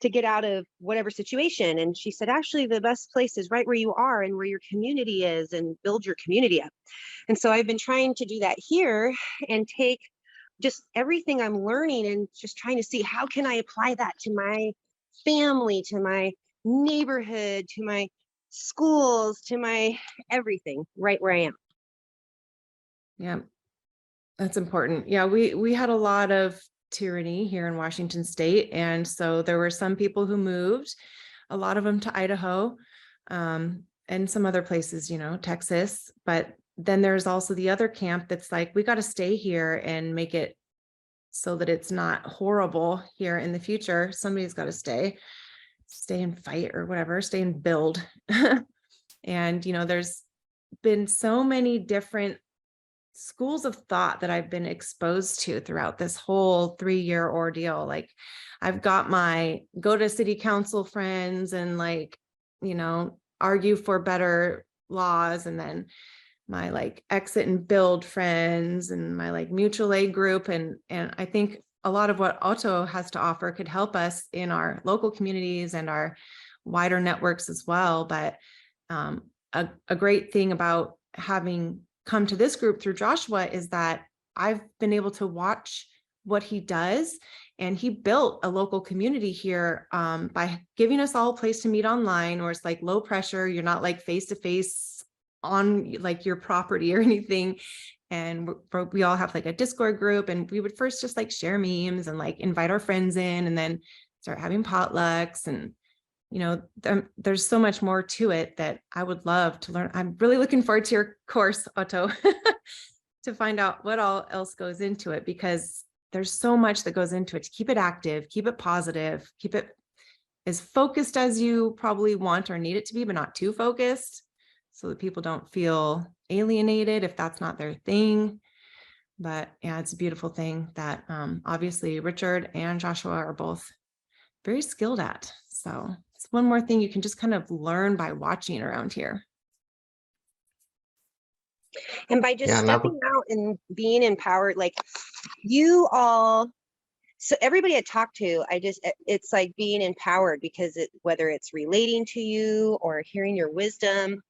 get out of whatever situation? And she said, actually, the best place is right where you are and where your community is, and build your community up. And so I've been trying to do that here and take just everything I'm learning and just trying to see how can I apply that to my family, to my neighborhood, to my schools, to my everything, right where I am. Yeah, that's important. Yeah, we had a lot of tyranny here in Washington State. And so there were some people who moved, a lot of them to Idaho, and some other places, you know, Texas. But then there's also the other camp that's like, we got to stay here and make it so that it's not horrible here in the future. Somebody's got to stay and fight or whatever, stay and build. And, you know, there's been so many different schools of thought that I've been exposed to throughout this whole 3-year ordeal. Like, I've got my go to city council friends and, like, you know, argue for better laws, and then my like exit and build friends and my like mutual aid group. And I think a lot of what Auto has to offer could help us in our local communities and our wider networks as well. But a great thing about having come to this group through Joshua is that I've been able to watch what he does. And he built a local community here by giving us all a place to meet online, where it's like low pressure. You're not like face to face on like your property or anything. And we all have like a Discord group, and we would first just like share memes and like invite our friends in, and then start having potlucks. And, you know, there's so much more to it that I would love to learn. I'm really looking forward to your course, Otto, to find out what all else goes into it, because there's so much that goes into it to keep it active, keep it positive, keep it as focused as you probably want or need it to be, but not too focused, so that people don't feel alienated if that's not their thing. But yeah, it's a beautiful thing that obviously Richard and Joshua are both very skilled at. So it's one more thing you can just kind of learn by watching around here. And by just Yeah, stepping out and being empowered, like you all, so everybody I talk to, it's like being empowered, because whether it's relating to you or hearing your wisdom.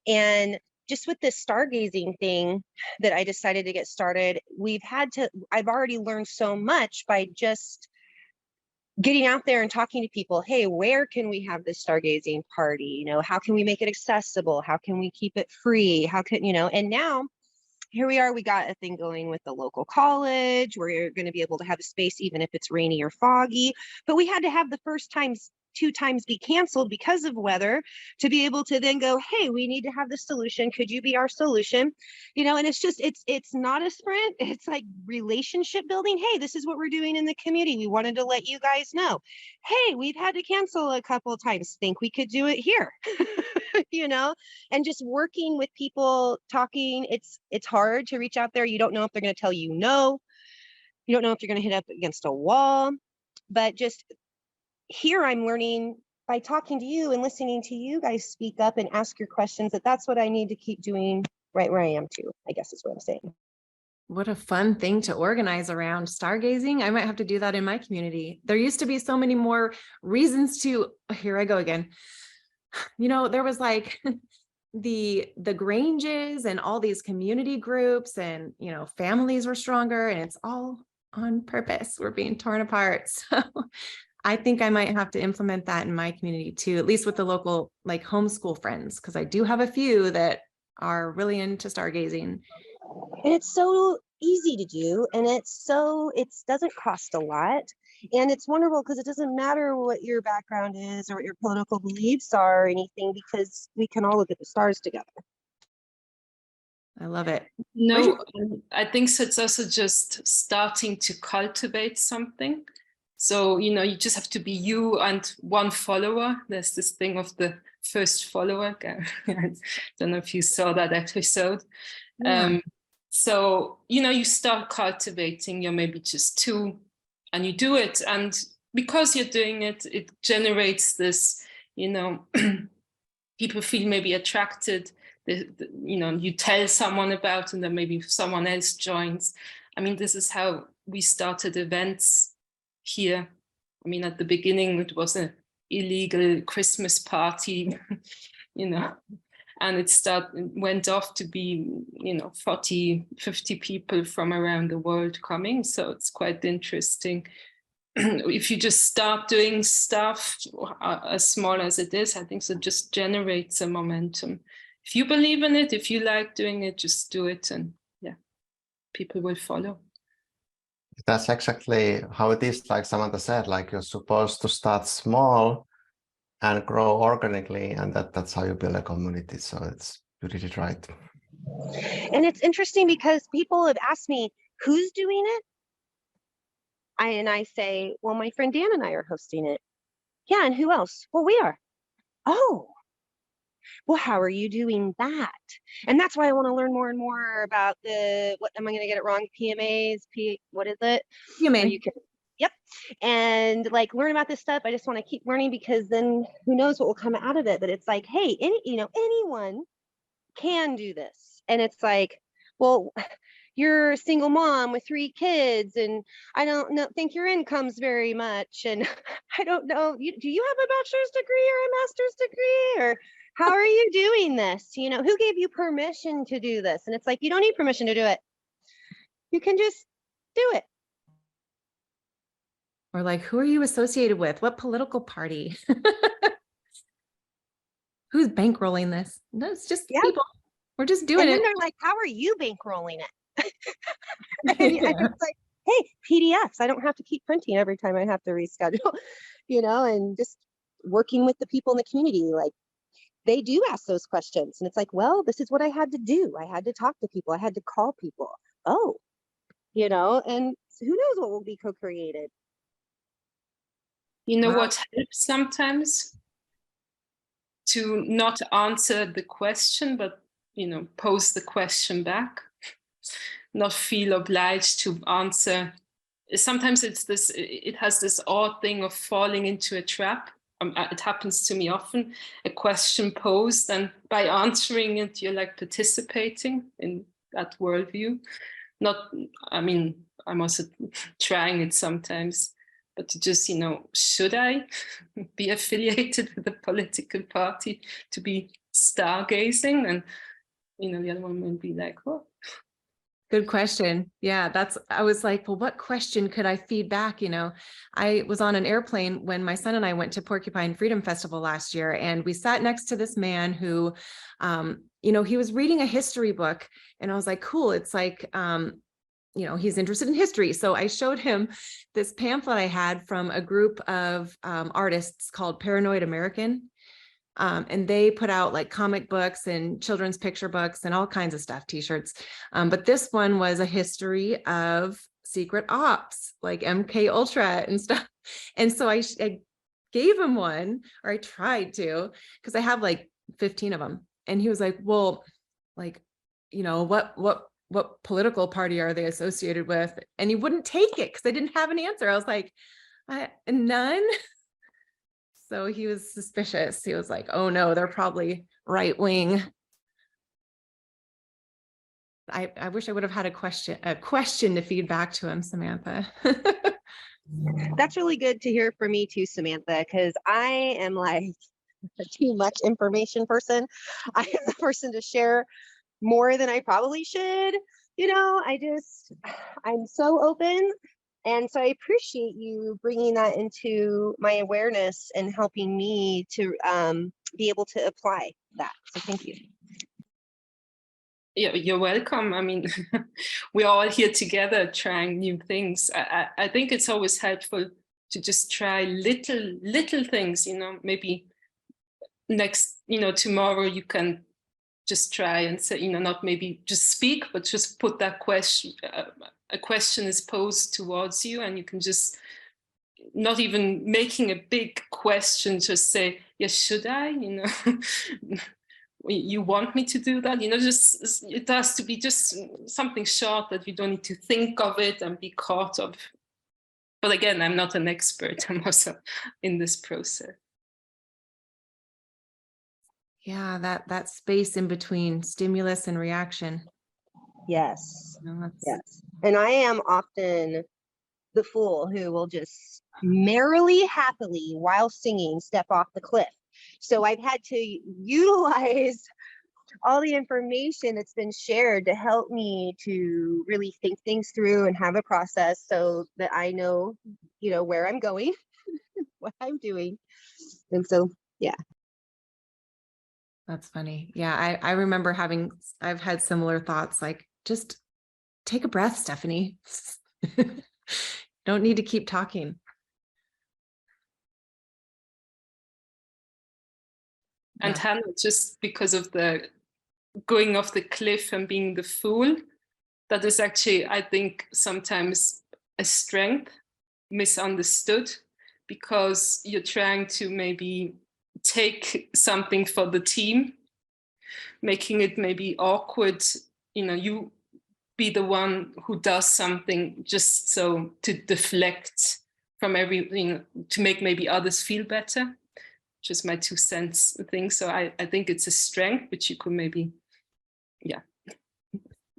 And just with this stargazing thing that I decided to get started, I've already learned so much by just getting out there and talking to people. Hey, where can we have this stargazing party? You know, how can we make it accessible? How can we keep it free? How can, you know, and now here we are, we got a thing going with the local college where you're going to be able to have a space even if it's rainy or foggy. But we had to have the first 2 times be canceled because of weather to be able to then go, hey, we need to have this solution. Could you be our solution? You know, and it's just, it's not a sprint. It's like relationship building. Hey, this is what we're doing in the community. We wanted to let you guys know. Hey, we've had to cancel a couple of times. Think we could do it here. You know, and just working with people, talking. It's hard to reach out there. You don't know if they're going to tell you no. You don't know if you're going to hit up against a wall. But just here I'm learning by talking to you and listening to you guys speak up and ask your questions, that's what I need to keep doing right where I am too, I guess is what I'm saying. What a fun thing to organize around stargazing. I might have to do that in my community. There used to be so many more reasons to, here I go again. You know, there was like the Granges and all these community groups, and, you know, families were stronger, and it's all on purpose. We're being torn apart. So I think I might have to implement that in my community too, at least with the local like homeschool friends, because I do have a few that are really into stargazing. And it's so easy to do, and it doesn't cost a lot, and it's wonderful because it doesn't matter what your background is or what your political beliefs are or anything, because we can all look at the stars together. I love it. No, I think so. It's also just starting to cultivate something. So, you know, you just have to be you and one follower. There's this thing of the first follower. I don't know if you saw that episode. Yeah. So, you know, you start cultivating, you're maybe just 2 and you do it. And because you're doing it, it generates this, you know, people feel maybe attracted. You know, you tell someone about, and then maybe someone else joins. I mean, this is how we started events here. I mean, at the beginning, it was an illegal Christmas party, you know, and it went off to be, you know, 40, 50 people from around the world coming. So it's quite interesting if you just start doing stuff as small as it is, I think so just generates a momentum. If you believe in it, if you like doing it, just do it, and yeah, people will follow. That's exactly how it is. Like Samantha said, like you're supposed to start small and grow organically, and that's how you build a community. So you did it right. And it's interesting because people have asked me, who's doing it? And I say, well, my friend Dan and I are hosting it. Yeah, and who else? Well, we are. Oh, well, how are you doing that? And that's why I want to learn more and more about what am I going to get it wrong? PMAs, what is it? PMA. You can, yep. And like learn about this stuff. I just want to keep learning, because then who knows what will come out of it. But it's like, hey, anyone can do this. And it's like, well, you're a single mom with 3 kids, and I don't think your income's very much. And I don't know, do you have a bachelor's degree or a master's degree, or how are you doing this? Who gave you permission to do this? And it's like, you don't need permission to do it. You can just do it. Or like, who are you associated with? What political party? Who's bankrolling this? No, it's just people. We're just doing and it. And then they're like, how are you bankrolling it? And it's like, hey, PDFs. I don't have to keep printing every time I have to reschedule, and just working with the people in the community. Like, they do ask those questions. And it's like, well, this is what I had to do. I had to talk to people. I had to call people. Oh, and who knows what will be co-created. You know what helps sometimes? To not answer the question, but pose the question back. Not feel obliged to answer. Sometimes it has this odd thing of falling into a trap. It happens to me often. A question posed, and by answering it, you're like participating in that worldview. I'm also trying it sometimes, but to just, should I be affiliated with a political party to be stargazing? And, the other one would be like, oh. Good question. Yeah, I was like, well, what question could I feed back? I was on an airplane when my son and I went to Porcupine Freedom Festival last year, and we sat next to this man who, he was reading a history book, and I was like, cool. It's like, he's interested in history. So I showed him this pamphlet I had from a group of artists called Paranoid American. And they put out like comic books and children's picture books and all kinds of stuff, t-shirts. But this one was a history of secret ops, like MK Ultra and stuff. And so I gave him one, or I tried to, because I have like 15 of them. And he was like, well, like, what political party are they associated with? And he wouldn't take it because I didn't have an answer. I was like, none. So he was suspicious. He was like, oh no, they're probably right wing. I wish I would have had a question to feed back to him, Samantha. That's really good to hear from me too, Samantha, because I am like a too much information person. I am the person to share more than I probably should. I'm so open. And so I appreciate you bringing that into my awareness and helping me to be able to apply that. So thank you. Yeah, you're welcome. We're all here together trying new things. I think it's always helpful to just try little things, maybe tomorrow you can just try and say, not maybe just speak, but just put that question, a question is posed towards you, and you can just, not even making a big question, just say, yes, should I, you want me to do that? Just, it has to be just something short that you don't need to think of it and be caught up. But again, I'm not an expert. I'm also in this process. Yeah, that space in between stimulus and reaction. Yes. Yes. And I am often the fool who will just merrily, happily, while singing, step off the cliff. So I've had to utilize all the information that's been shared to help me to really think things through and have a process so that I know where I'm going, what I'm doing. And so, yeah. That's funny. Yeah, I remember I've had similar thoughts, like, just take a breath, Stephanie. Don't need to keep talking. And Hannah, just because of the going off the cliff and being the fool, that is actually, I think, sometimes a strength misunderstood, because you're trying to maybe take something for the team, making it maybe awkward, you be the one who does something just so to deflect from to make maybe others feel better. Just my 2 cents thing. So I think it's a strength, which you could maybe,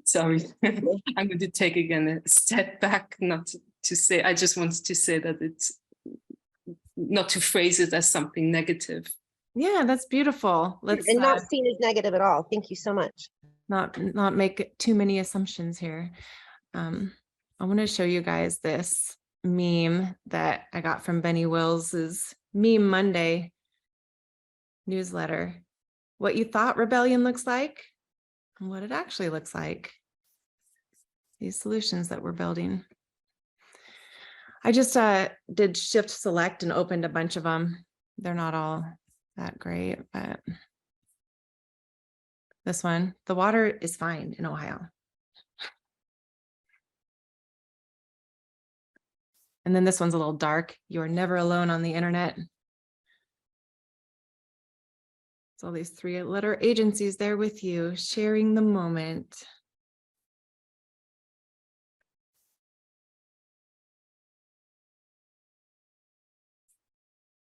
sorry, I'm going to take again a step back, not to say, I just wanted to say that it's not to phrase it as something negative. Yeah, that's beautiful. And not seen as negative at all. Thank you so much. Not make too many assumptions here. I want to show you guys this meme that I got from Benny Wills's Meme Monday newsletter. What you thought rebellion looks like and what it actually looks like. These solutions that we're building. I just did shift select and opened a bunch of them. They're not all that great, but this one, the water is fine in Ohio. And then this one's a little dark. You are never alone on the internet. It's all these 3-letter agencies there with you, sharing the moment.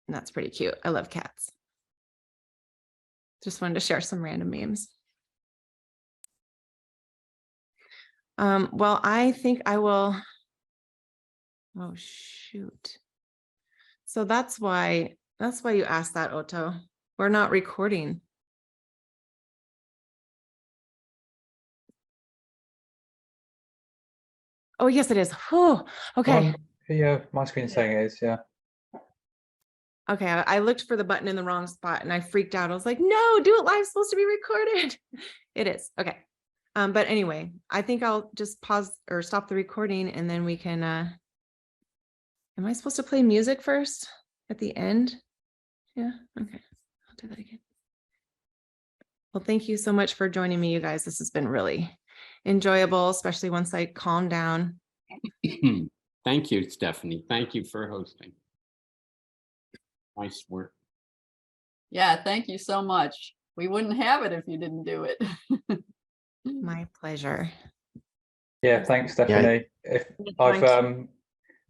And that's pretty cute. I love cats. Just wanted to share some random memes. Well, I think I will. Oh, shoot. So that's why you asked that, Otto. We're not recording. Oh, yes, it is. Oh, okay. Yeah, my screen's saying it is, yeah. Okay, I looked for the button in the wrong spot and I freaked out. I was like, no, Do It Live is supposed to be recorded. It is. Okay. But anyway, I think I'll just pause or stop the recording and then we can, am I supposed to play music first at the end? Yeah, okay. I'll do that again. Well, thank you so much for joining me, you guys. This has been really enjoyable, especially once I calm down. Thank you, Stephanie. Thank you for hosting. Nice work. Yeah, thank you so much. We wouldn't have it if you didn't do it. My pleasure. Yeah, thanks, Stephanie. If I've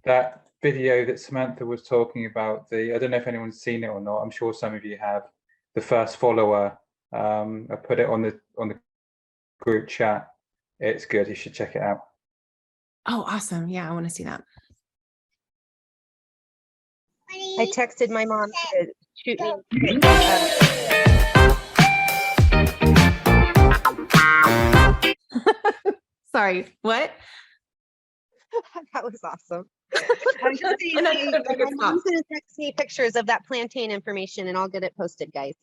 that video that Samantha was talking about, I don't know if anyone's seen it or not. I'm sure some of you have. The first follower, I put it on the group chat. It's good. You should check it out. Oh, awesome. Yeah, I want to see that. I texted my mom to shoot me. Sorry, what? That was awesome. I'm just saying, my mom's gonna text me pictures of that plantain information and I'll get it posted, guys.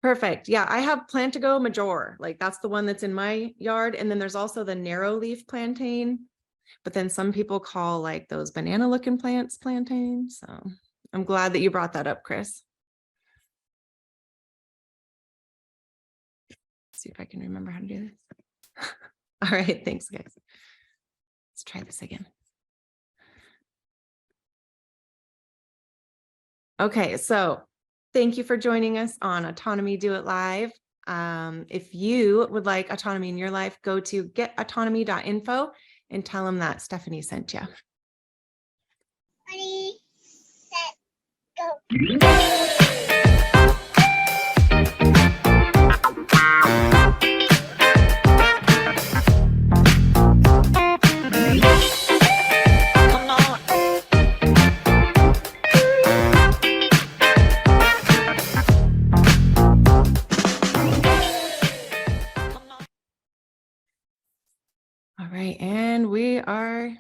Perfect. Yeah, I have Plantago major. Like that's the one that's in my yard. And then there's also the narrow leaf plantain. But then some people call like those banana looking plants plantain. So I'm glad that you brought that up, Chris. Let's see if I can remember how to do this. All right, thanks guys. Let's try this again. Okay, so thank you for joining us on Autonomy Do It Live. If you would like autonomy in your life, go to getautonomy.info and tell them that Stephanie sent you. Ready, set, go. All right, and we are